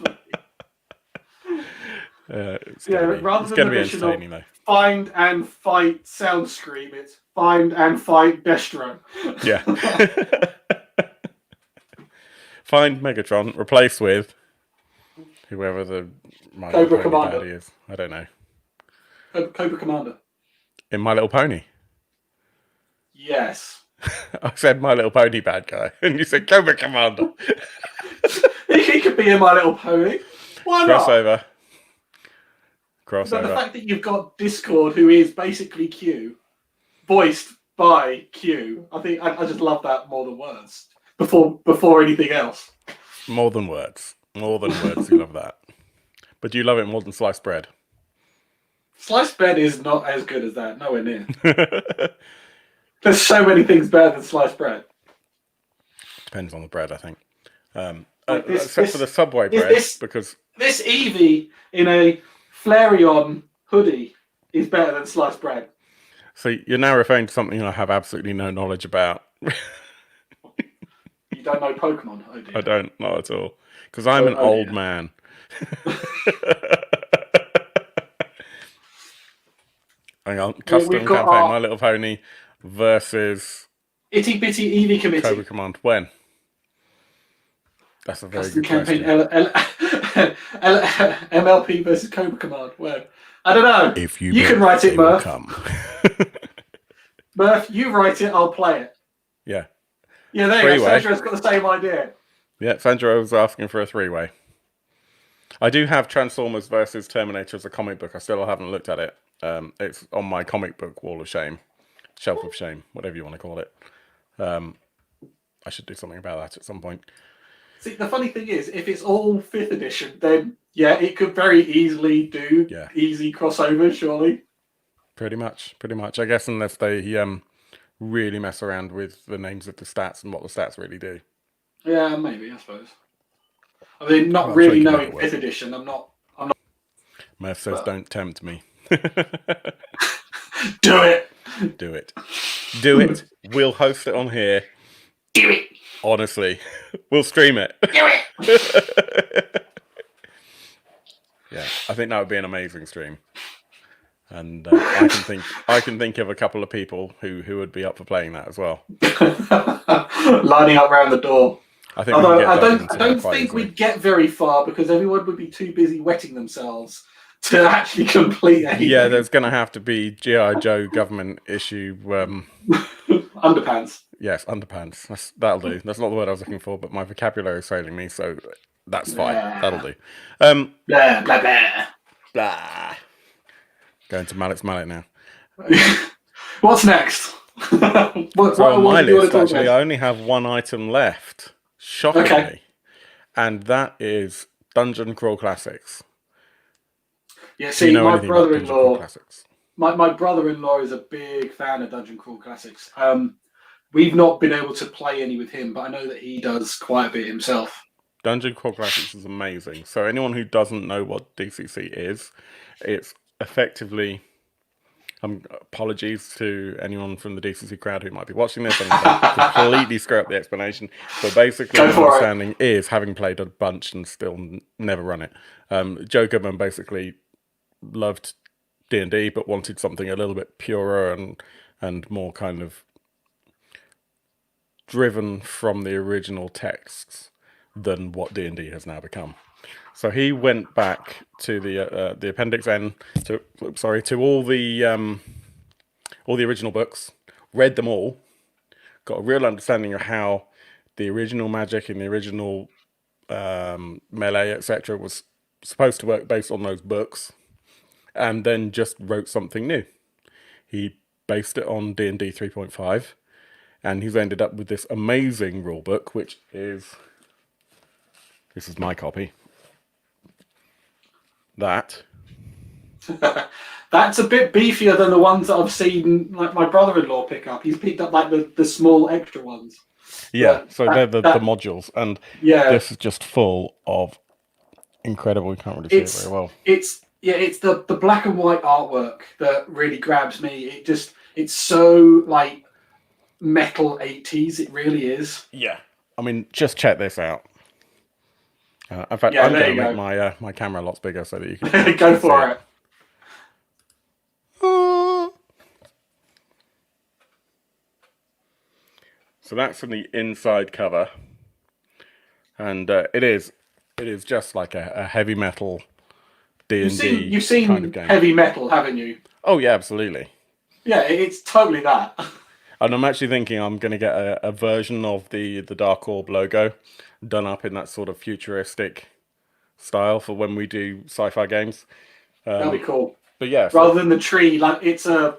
It's going to be entertaining though. Find and fight sound scream. It's find and fight Destro. Yeah. Find Megatron, replace with whoever the Cobra Commander is. I don't know. Cobra Commander. In My Little Pony? Yes. I said My Little Pony bad guy, and you said Cobra Commander. He could be in My Little Pony. Why not? Crossover. But the fact that you've got Discord, who is basically Q, voiced by Q, I think I just love that more than words. Before anything else. More than words. More than words, you love that. But do you love it more than sliced bread? Sliced bread is not as good as that. Nowhere near. There's so many things better than sliced bread. Depends on the bread, I think. Except for the Subway bread, because... This Eevee in a Flareon hoodie is better than sliced bread. So you're now referring to something I have absolutely no knowledge about. You don't know Pokemon? Oh dear. I don't, not at all. Because I'm an old man. Hang on, custom got campaign, our My Little Pony versus Itty Bitty Eevee Committee. Cobra Command. When? That's a very Custom good campaign question. MLP versus Cobra Command. When? I don't know. If you can write it, Murph. Come. Murph, you write it, I'll play it. Yeah. Yeah, there you go. Sandra's got the same idea. Yeah, Sandra was asking for a 3-way. I do have Transformers versus Terminator as a comic book. I still haven't looked at it. It's on my comic book wall of shame. Shelf of shame, whatever you want to call it. I should do something about that at some point. See, the funny thing is, if it's all 5th edition, then yeah, it could very easily do easy crossovers, surely. Pretty much. I guess unless they really mess around with the names of the stats and what the stats really do. Yeah, maybe, I suppose. I mean, not really knowing 5th edition, I'm not. Murph says, don't tempt me. Do it. Do it. Do it. We'll host it on here. Do it. Honestly, we'll stream it. Do it. Yeah, I think that would be an amazing stream. And I can think of a couple of people who would be up for playing that as well. Lining up around the door. I think I don't think we'd get very far because everyone would be too busy wetting themselves to actually complete anything. Yeah, there's going to have to be G.I. Joe government issue. Underpants. Yes, underpants. That'll do. That's not the word I was looking for, but my vocabulary is failing me, so that's fine. That'll do. Blah, blah, blah. Blah. Going to Mallet's Mallet now. What's next? what on my list, actually, I only have one item left. Shockingly. Okay. And that is Dungeon Crawl Classics. Yeah, see, my brother-in-law... My brother-in-law is a big fan of Dungeon Crawl Classics. We've not been able to play any with him, but I know that he does quite a bit himself. Dungeon Crawl Classics is amazing. So anyone who doesn't know what DCC is, it's effectively... apologies to anyone from the DCC crowd who might be watching this. I'm going to completely screw up the explanation. But basically, my understanding is, having played a bunch and still never run it, Joe Goodman basically loved D&D, but wanted something a little bit purer and more kind of driven from the original texts than what D&D has now become. So he went back to the Appendix N, to all the original books, read them all, got a real understanding of how the original magic and the original melee, etc., was supposed to work based on those books, and then just wrote something new. He based it on D&D 3.5, and he's ended up with this amazing rule book, which is... This is my copy. That. That's a bit beefier than the ones that I've seen, like my brother-in-law pick up. He's picked up like the small extra ones. Yeah, so they're the modules, and this is just full of incredible. You can't really see it very well. It's the black and white artwork that really grabs me. It's so like metal 80s. It really is. Yeah, I mean, just check this out. In fact, I'm going to make my camera lots bigger so that you can go for it. So that's from the inside cover, and it is just like a heavy metal D&D. You've seen kind of game. Heavy Metal, haven't you? Oh yeah, absolutely. Yeah, it's totally that. And I'm actually thinking I'm going to get a version of the Dark Orb logo done up in that sort of futuristic style for when we do sci-fi games. That'd be cool. But yeah, rather than the tree, like it's a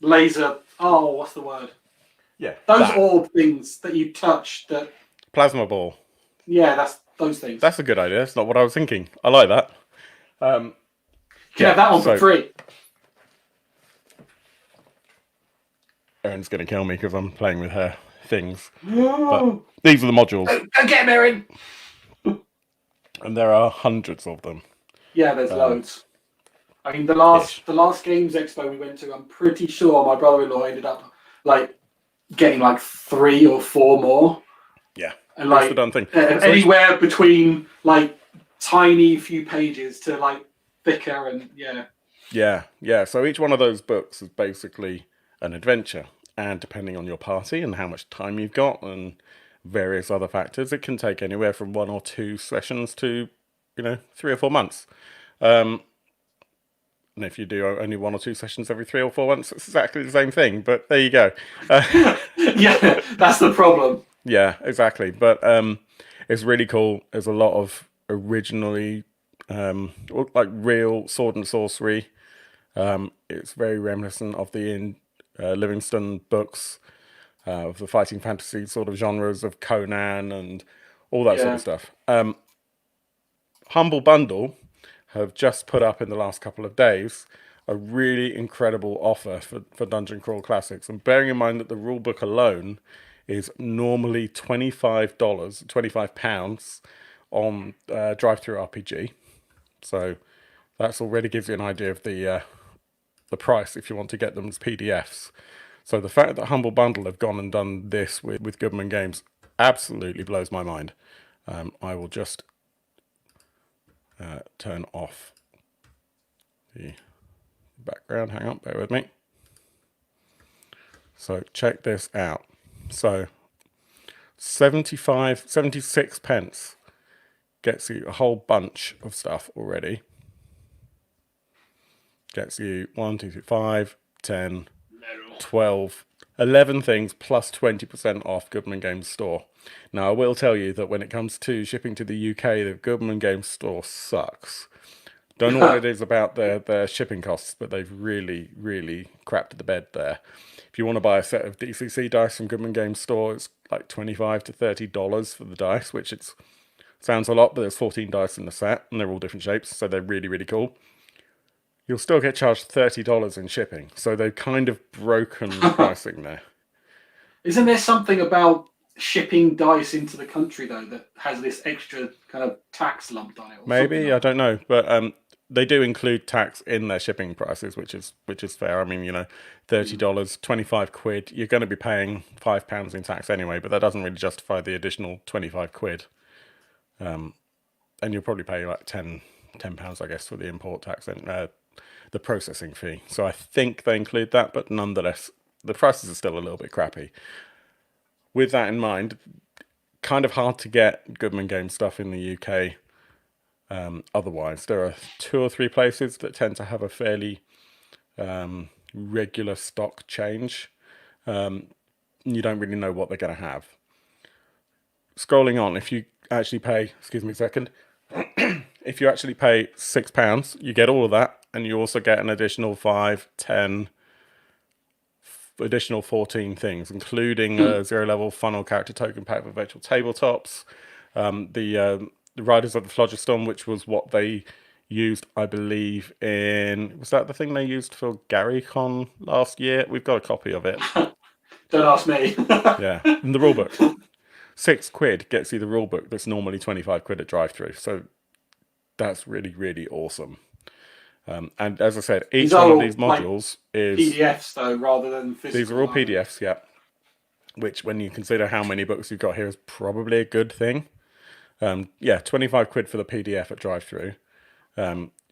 laser. Oh, what's the word? Yeah, those orb things that you touch. That plasma ball. Yeah, that's those things. That's a good idea. That's not what I was thinking. I like that. You can have that one for free. Erin's going to kill me because I'm playing with her things. But these are the modules. Go get him, Erin! And there are hundreds of them. Yeah, there's loads. I mean, the last Games Expo we went to, I'm pretty sure my brother-in-law ended up like getting like 3 or 4 more. Yeah, and that's like the done thing. Anywhere between like tiny few pages to like thicker and Yeah. So each one of those books is basically an adventure, and depending on your party and how much time you've got and various other factors, it can take anywhere from 1 or 2 sessions to 3 or 4 months. And if you do only 1 or 2 sessions every 3 or 4 months, it's exactly the same thing. But there you go. Yeah, that's the problem. Yeah, exactly. But it's really cool. There's a lot of originally like real sword and sorcery. It's very reminiscent of the Livingston books, of the fighting fantasy sort of genres of Conan and all that sort of stuff. Humble Bundle have just put up in the last couple of days a really incredible offer for Dungeon Crawl Classics. And bearing in mind that the rulebook alone is normally £25, £25 on Drive-Thru RPG. So that's already gives you an idea of the price if you want to get them as PDFs. So the fact that Humble Bundle have gone and done this with Goodman Games absolutely blows my mind. I will just turn off the background. Hang on, bear with me. So check this out. So 76 pence gets you a whole bunch of stuff already. Gets you 1, 2, 3, 5, 10, 12, 11 things plus 20% off Goodman Games store. Now, I will tell you that when it comes to shipping to the UK, the Goodman Games store sucks. Don't know what it is about their shipping costs, but they've really, really crapped the bed there. If you want to buy a set of DCC dice from Goodman Games store, it's like $25 to $30 for the dice, which sounds a lot, but there's 14 dice in the set, and they're all different shapes, so they're really, really cool. You'll still get charged $30 in shipping, so they've kind of broken pricing there. Isn't there something about shipping dice into the country though that has this extra kind of tax lumped on it? Maybe, I don't know, but they do include tax in their shipping prices, which is fair. I mean, $30, 25 quid. You're going to be paying £5 in tax anyway, but that doesn't really justify the additional 25 quid. And you'll probably pay like £10, I guess, for the import tax and the processing fee. So I think they include that, but nonetheless, the prices are still a little bit crappy. With that in mind, kind of hard to get Goodman Games stuff in the UK. Otherwise, there are 2 or 3 places that tend to have a fairly regular stock change. You don't really know what they're going to have. Scrolling on, if you actually pay, excuse me a second, if you actually pay £6, you get all of that, and you also get an additional 5, 10, additional 14 things, including a 0-level funnel character token pack for virtual tabletops, the Riders of the Phlogiston, which was what they used, I believe, was that the thing they used for GaryCon last year? We've got a copy of it. Don't ask me. Yeah, and the rulebook. £6 gets you the rulebook that's normally 25 quid at Drive-Thru. So that's really, really awesome. And as I said, each one of these modules is PDFs though, rather than physical. These are all PDFs, yeah. Which, when you consider how many books you've got here, is probably a good thing. 25 quid for the PDF at Drive-Thru.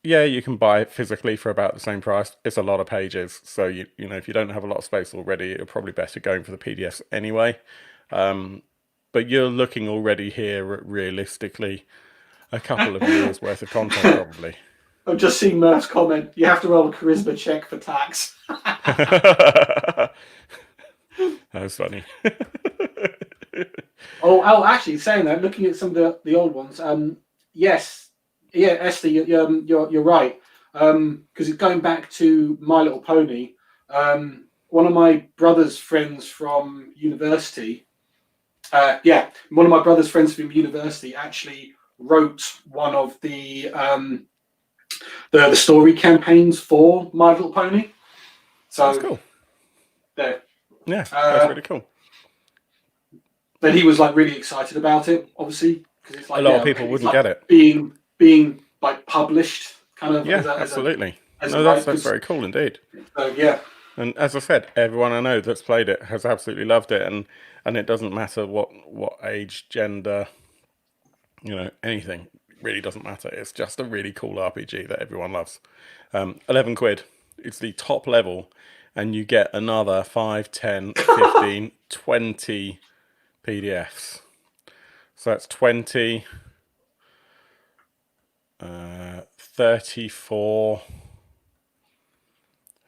You can buy it physically for about the same price. It's a lot of pages, so if you don't have a lot of space already, you're probably better going for the PDFs anyway. But you're looking already here at realistically a couple of years worth of content, probably. I've just seen Murph's comment. You have to roll a charisma check for tax. That was funny. Actually, saying that, looking at some of the old ones, yes, yeah, Esther, you're right. Because going back to My Little Pony, one of my brother's friends from university, actually wrote one of the story campaigns for My Little Pony. So that's cool. There. Yeah, that's really cool. Then he was like really excited about it, obviously, because it's like a lot of people wouldn't get it being like published, kind of. Yeah, absolutely. No, that's very cool indeed. So yeah. And as I said, everyone I know that's played it has absolutely loved it, and it doesn't matter what age, gender, anything. It really doesn't matter. It's just a really cool RPG that everyone loves. 11 quid. It's the top level, and you get another 5, 10, 15, 20 PDFs. So that's 20, 34,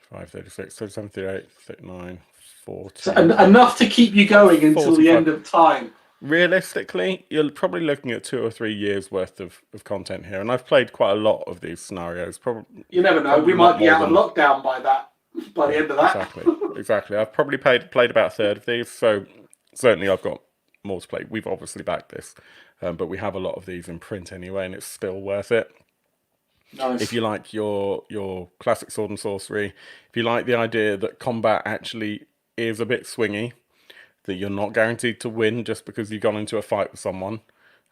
5, 36, 37, 38, 39, 40. So enough to keep you going until 45. The end of time. Realistically, you're probably looking at 2 or 3 years worth of content here, and I've played quite a lot of these scenarios. Probably, you never know. We might be out of lockdown by the end of that. Exactly. I've probably played about a third of these, so certainly I've got more to play. We've obviously backed this, but we have a lot of these in print anyway, and it's still worth it. Nice. If you like your classic sword and sorcery, if you like the idea that combat actually is a bit swingy, that you're not guaranteed to win just because you've gone into a fight with someone,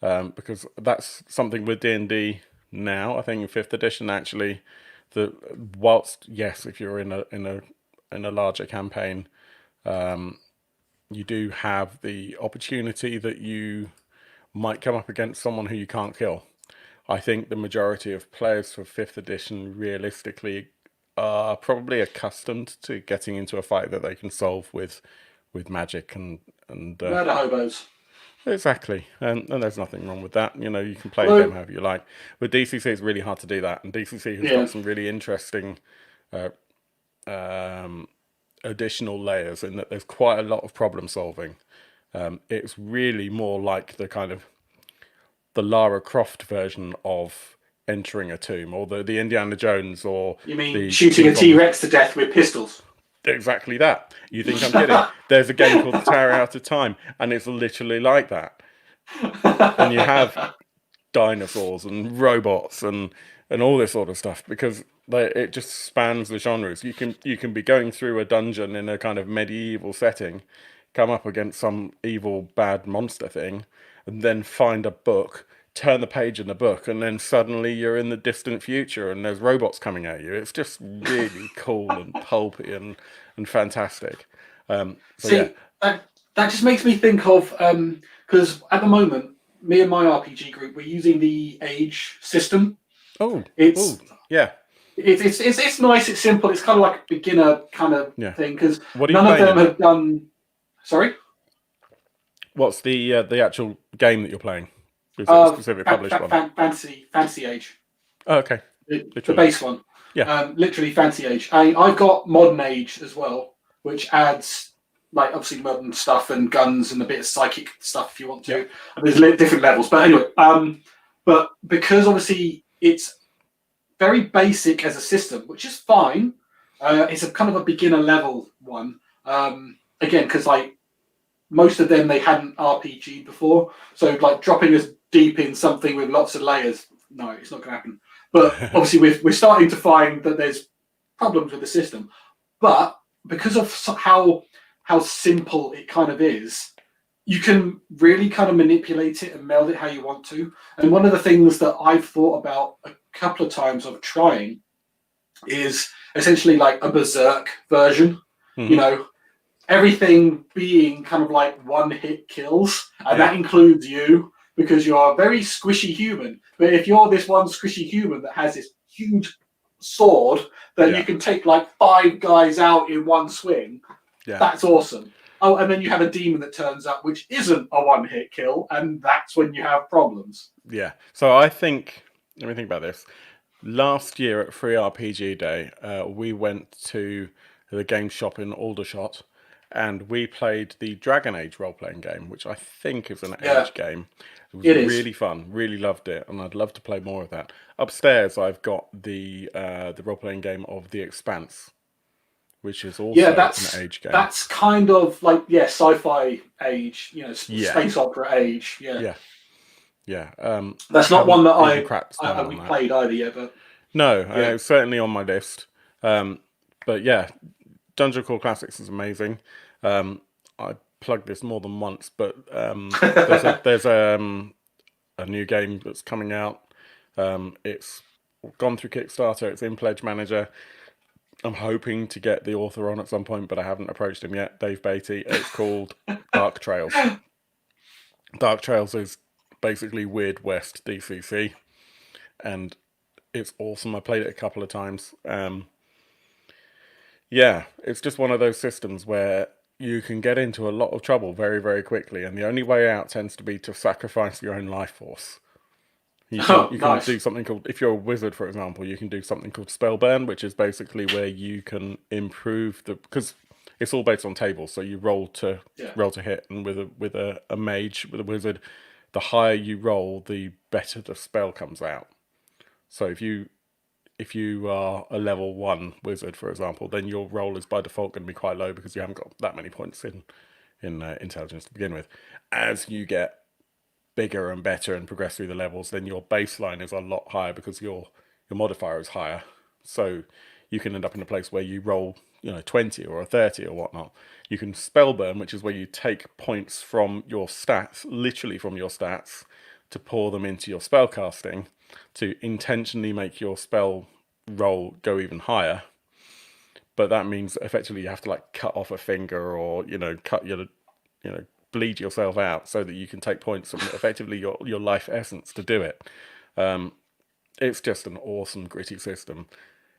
because that's something with D&D now. I think in 5th edition actually, whilst yes, if you're in a larger campaign, you do have the opportunity that you might come up against someone who you can't kill. I think the majority of players for 5th edition realistically are probably accustomed to getting into a fight that they can solve with magic and murder hobos. Exactly, and there's nothing wrong with that. You can play them however you like. With DCC, it's really hard to do that, and DCC has got some really interesting additional layers in that there's quite a lot of problem solving. It's really more like the kind of the Lara Croft version of entering a tomb, or the Indiana Jones, or you mean shooting a T-Rex to death with pistols. Exactly that. You think I'm kidding? There's a game called Tower Out of Time, and it's literally like that. And you have dinosaurs and robots and all this sort of stuff, because it just spans the genres. You can be going through a dungeon in a kind of medieval setting, come up against some evil bad monster thing, and then find a book, turn the page in the book, and then suddenly you're in the distant future and there's robots coming at you. It's just really cool and pulpy and fantastic. That just makes me think of, because at the moment, me and my RPG group, we're using the age system. It's nice, it's simple, it's kind of like a beginner kind of thing, because none of them have done. Sorry? What's the actual game that you're playing? Is it a specific published one? Fantasy Age. Oh, okay. The base one. Yeah. Literally Fantasy Age. I've got Modern Age as well, which adds obviously modern stuff and guns and a bit of psychic stuff if you want to. And there's different levels. But anyway, but because obviously it's very basic as a system, which is fine. It's a kind of a beginner level one. Again, because most of them, they hadn't RPG'd before. So dropping us deep in something with lots of layers, no, it's not going to happen. But obviously we're starting to find that there's problems with the system. But because of how simple it kind of is, you can really kind of manipulate it and meld it how you want to. And one of the things that I've thought about a couple of times of trying is essentially like a Berserk version, everything being kind of like one-hit kills, and that includes you, because you are a very squishy human. But if you're this one squishy human that has this huge sword that you can take 5 guys out in one swing, that's awesome. Oh, and then you have a demon that turns up, which isn't a one-hit kill, and that's when you have problems. Yeah. So I think, let me think about this. Last year at Free RPG Day, we went to the game shop in Aldershot, and we played the Dragon Age role-playing game, which I think is an age game. It was really fun. Really loved it, and I'd love to play more of that. Upstairs, I've got the role-playing game of The Expanse, which is also an age game. That's kind of sci-fi age, space opera age. Yeah. That's not one that we played either yet, but no, it's certainly on my list. But yeah, Dungeon Core Classics is amazing. I plugged this more than once, but there's a new game that's coming out. It's gone through Kickstarter. It's in Pledge Manager. I'm hoping to get the author on at some point, but I haven't approached him yet. Dave Beatty. It's called Dark Trails. Dark Trails is basically Weird West DCC, and it's awesome. I played it a couple of times. Yeah, it's just one of those systems where you can get into a lot of trouble very, very quickly, and the only way out tends to be to sacrifice your own life force. You can Nice. do something called, if you're a wizard, for example, you can do something called spell burn, which is basically where you can improve because it's all based on tables. So you roll to hit, and with a mage, with a wizard, the higher you roll, the better the spell comes out. So if you are a level 1 wizard, for example, then your roll is by default going to be quite low because you haven't got that many points in intelligence to begin with. As you get bigger and better and progress through the levels, then your baseline is a lot higher because your modifier is higher. So you can end up in a place where you roll 20 or a 30 or whatnot. You can spell burn, which is where you take points from your stats, literally from your stats, to pour them into your spell casting, to intentionally make your spell roll go even higher. But that means effectively you have to cut off a finger or cut your bleed yourself out so that you can take points from effectively your life essence to do it. It's just an awesome gritty system.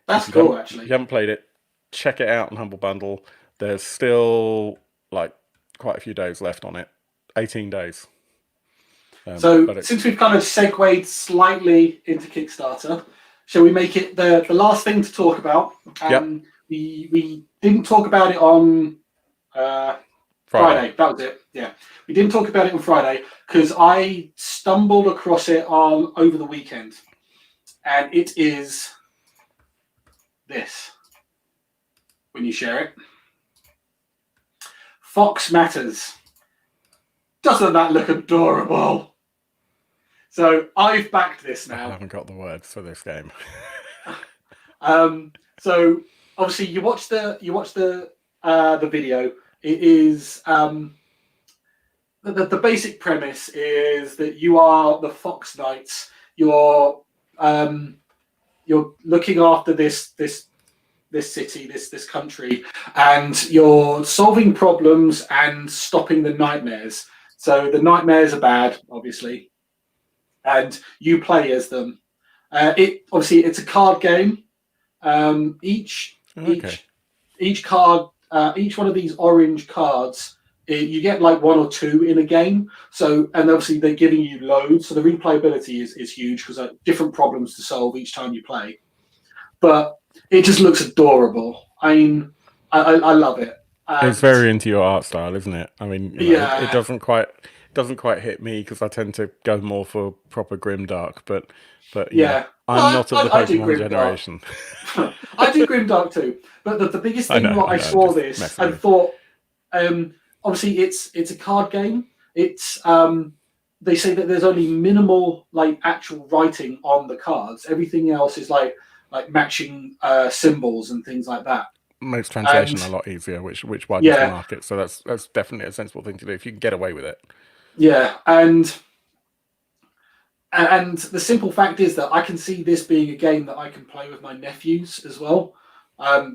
That's cool, actually. If you haven't played it, check it out on Humble Bundle. There's still quite a few days left on it. 18 days. So since we've kind of segued slightly into Kickstarter, shall we make it the last thing to talk about? We didn't talk about it on Friday. That was it. Yeah, we didn't talk about it on Friday because I stumbled across it over the weekend, and it is this. When you share it, Fox Matters. Doesn't that look adorable? So I've backed this now. I haven't got the words for this game. So obviously you watch the video. It is the basic premise is that you are the Fox Knights. You're looking after this city, this country, and you're solving problems and stopping the nightmares. So the nightmares are bad, obviously, and you play as them. It's a card game. Each card, each one of these orange cards, you get 1 or 2 in a game. So, and obviously they're giving you loads. So the replayability is huge because different problems to solve each time you play. But it just looks adorable. I mean, I love it. It's very into your art style, isn't it? I mean, it doesn't quite hit me because I tend to go more for proper grimdark. But yeah, I'm not of the Pokemon generation. I do grimdark too. But the biggest thing I saw this and thought, obviously it's a card game. It's they say that there's only minimal actual writing on the cards. Everything else is like matching symbols and things like that. Makes translation a lot easier, which widens the market. So that's definitely a sensible thing to do if you can get away with it. Yeah, and the simple fact is that I can see this being a game that I can play with my nephews as well.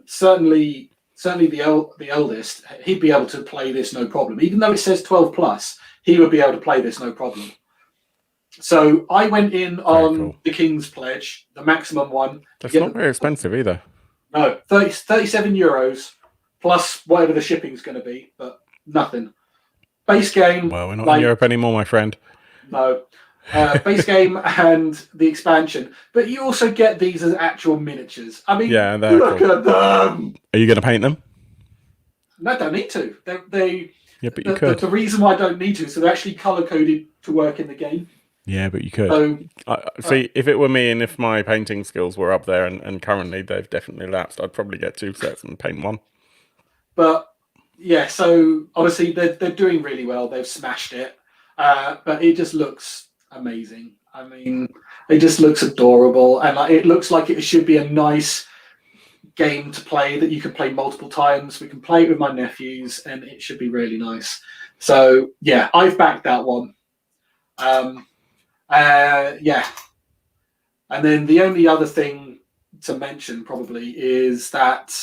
Certainly the eldest, he'd be able to play this no problem. Even though it says 12+, he would be able to play this no problem. So I went in on the King's Pledge, the maximum one. That's not very expensive either. No, 37 euros plus whatever the shipping's going to be, but nothing. Base game. Well, we're not in Europe anymore, my friend. No. Base game and the expansion. But you also get these as actual miniatures. I mean, look at them. Are you going to paint them? No, I don't need to. Yeah, but you could. The reason why I don't need to is so they're actually color-coded to work in the game. Yeah, but you could. See, if it were me and if my painting skills were up there, and currently they've definitely lapsed, I'd probably get 2 sets and paint one. But yeah, so obviously they're doing really well. They've smashed it, but it just looks amazing. I mean, it just looks adorable, and it looks like it should be a nice game to play that you can play multiple times. We can play it with my nephews, and it should be really nice. So yeah, I've backed that one. Yeah, And then the only other thing to mention probably is that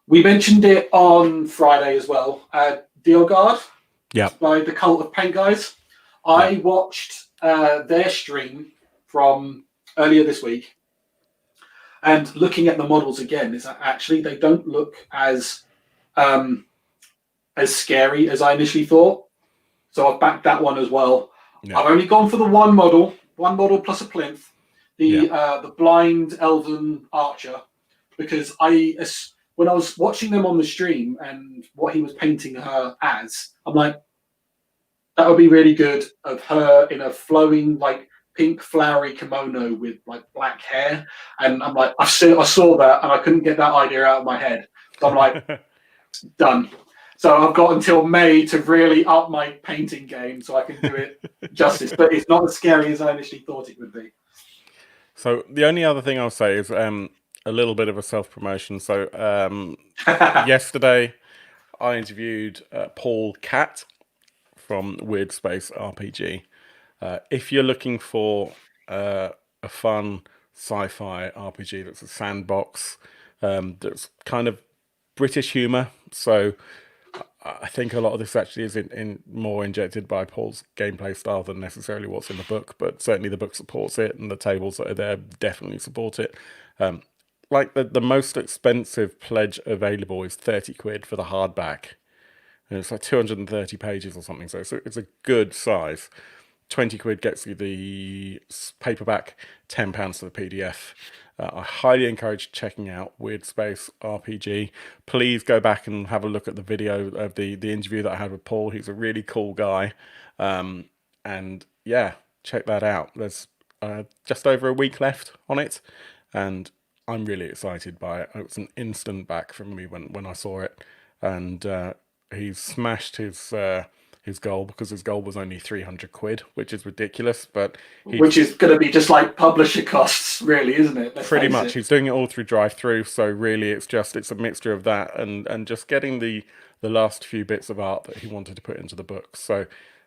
we mentioned it on Friday as well. Diogard, by the Cult of Paint guys. I watched their stream from earlier this week, and looking at the models again, is that actually they don't look as scary as I initially thought. So I've backed that one as well. Yeah. I've only gone for the one model plus a plinth, the blind elven archer, because when I was watching them on the stream and what he was painting her as, I'm like, that would be really good of her in a flowing like pink flowery kimono with like black hair, and I'm like, I saw that and I couldn't get that idea out of my head. So I'm like, done. So I've got until May to really up my painting game so I can do it justice. But it's not as scary as I initially thought it would be. So the only other thing I'll say is a little bit of a self-promotion. So yesterday I interviewed Paul Catt from Weird Space RPG. If you're looking for a fun sci-fi RPG that's a sandbox, that's kind of British humour, so I think a lot of this actually is in more injected by Paul's gameplay style than necessarily what's in the book, but certainly the book supports it, and the tables that are there definitely support it. Like the most expensive pledge available is 30 quid for the hardback, and it's like 230 pages or something, so it's a good size. 20 quid gets you the paperback, £10 for the PDF. I highly encourage checking out Weird Space RPG. Please go back and have a look at the video of the interview that I had with Paul. He's a really cool guy. And yeah, check that out. There's just over a week left on it, and I'm really excited by it. It was an instant back from me when I saw it, and he's smashed his goal, because his goal was only 300 quid, which is ridiculous, but which is going to be just like publisher costs, really, isn't it? Pretty much. He's doing it all through drive-through, so really it's a mixture of that and just getting the last few bits of art that he wanted to put into the book. So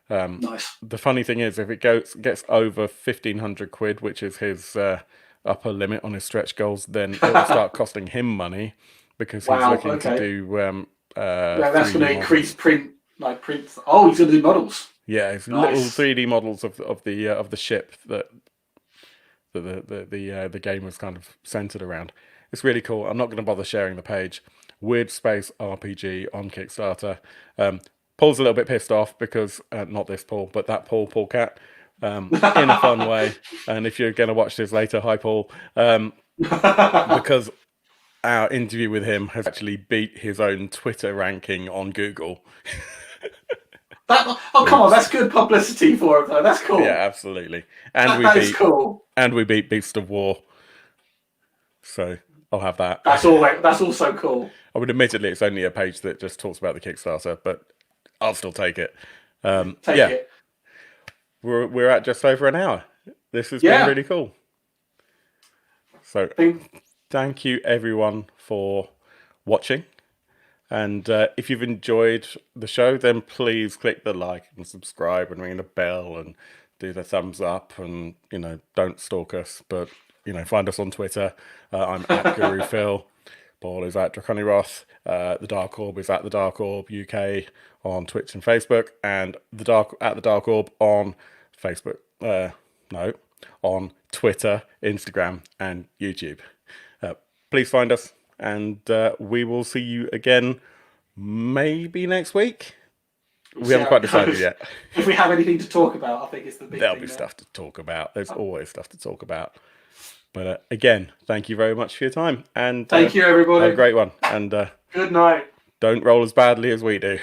nice. The funny thing is, if it gets over 1,500 quid, which is his upper limit on his stretch goals, then it will start costing him money, because he's looking to do that's going to increase print. Like prints. Oh, he's going to do models. Yeah, it's nice. Little 3D models of the ship that the game was kind of centered around. It's really cool. I'm not going to bother sharing the page. Weird Space RPG on Kickstarter. Paul's a little bit pissed off because not this Paul, but that Paul Catt, in a fun way. And if you're going to watch this later, hi Paul, because our interview with him has actually beat his own Twitter ranking on Google. Come on, that's good publicity for him, though. That's cool. Yeah, absolutely. And that is cool. And we beat Beast of War. So I'll have that. That's also cool. I would admittedly, it's only a page that just talks about the Kickstarter, but I'll still take it. Take it. We're at just over an hour. This has been really cool. So thank you everyone for watching. And if you've enjoyed the show, then please click the like and subscribe and ring the bell and do the thumbs up, and don't stalk us, but find us on Twitter. I'm at Guru Phil. Paul is at Draconiroth. The Dark Orb is at the Dark Orb UK on Twitch and Facebook, and at the Dark Orb on Facebook. On Twitter, Instagram, and YouTube. Please find us, and we will see you again maybe next week. We haven't quite decided yet. If we have anything to talk about, I think it's the big There'll be stuff to talk about. There's always stuff to talk about. But again, thank you very much for your time. And thank you, everybody. Have a great one. And good night. Don't roll as badly as we do.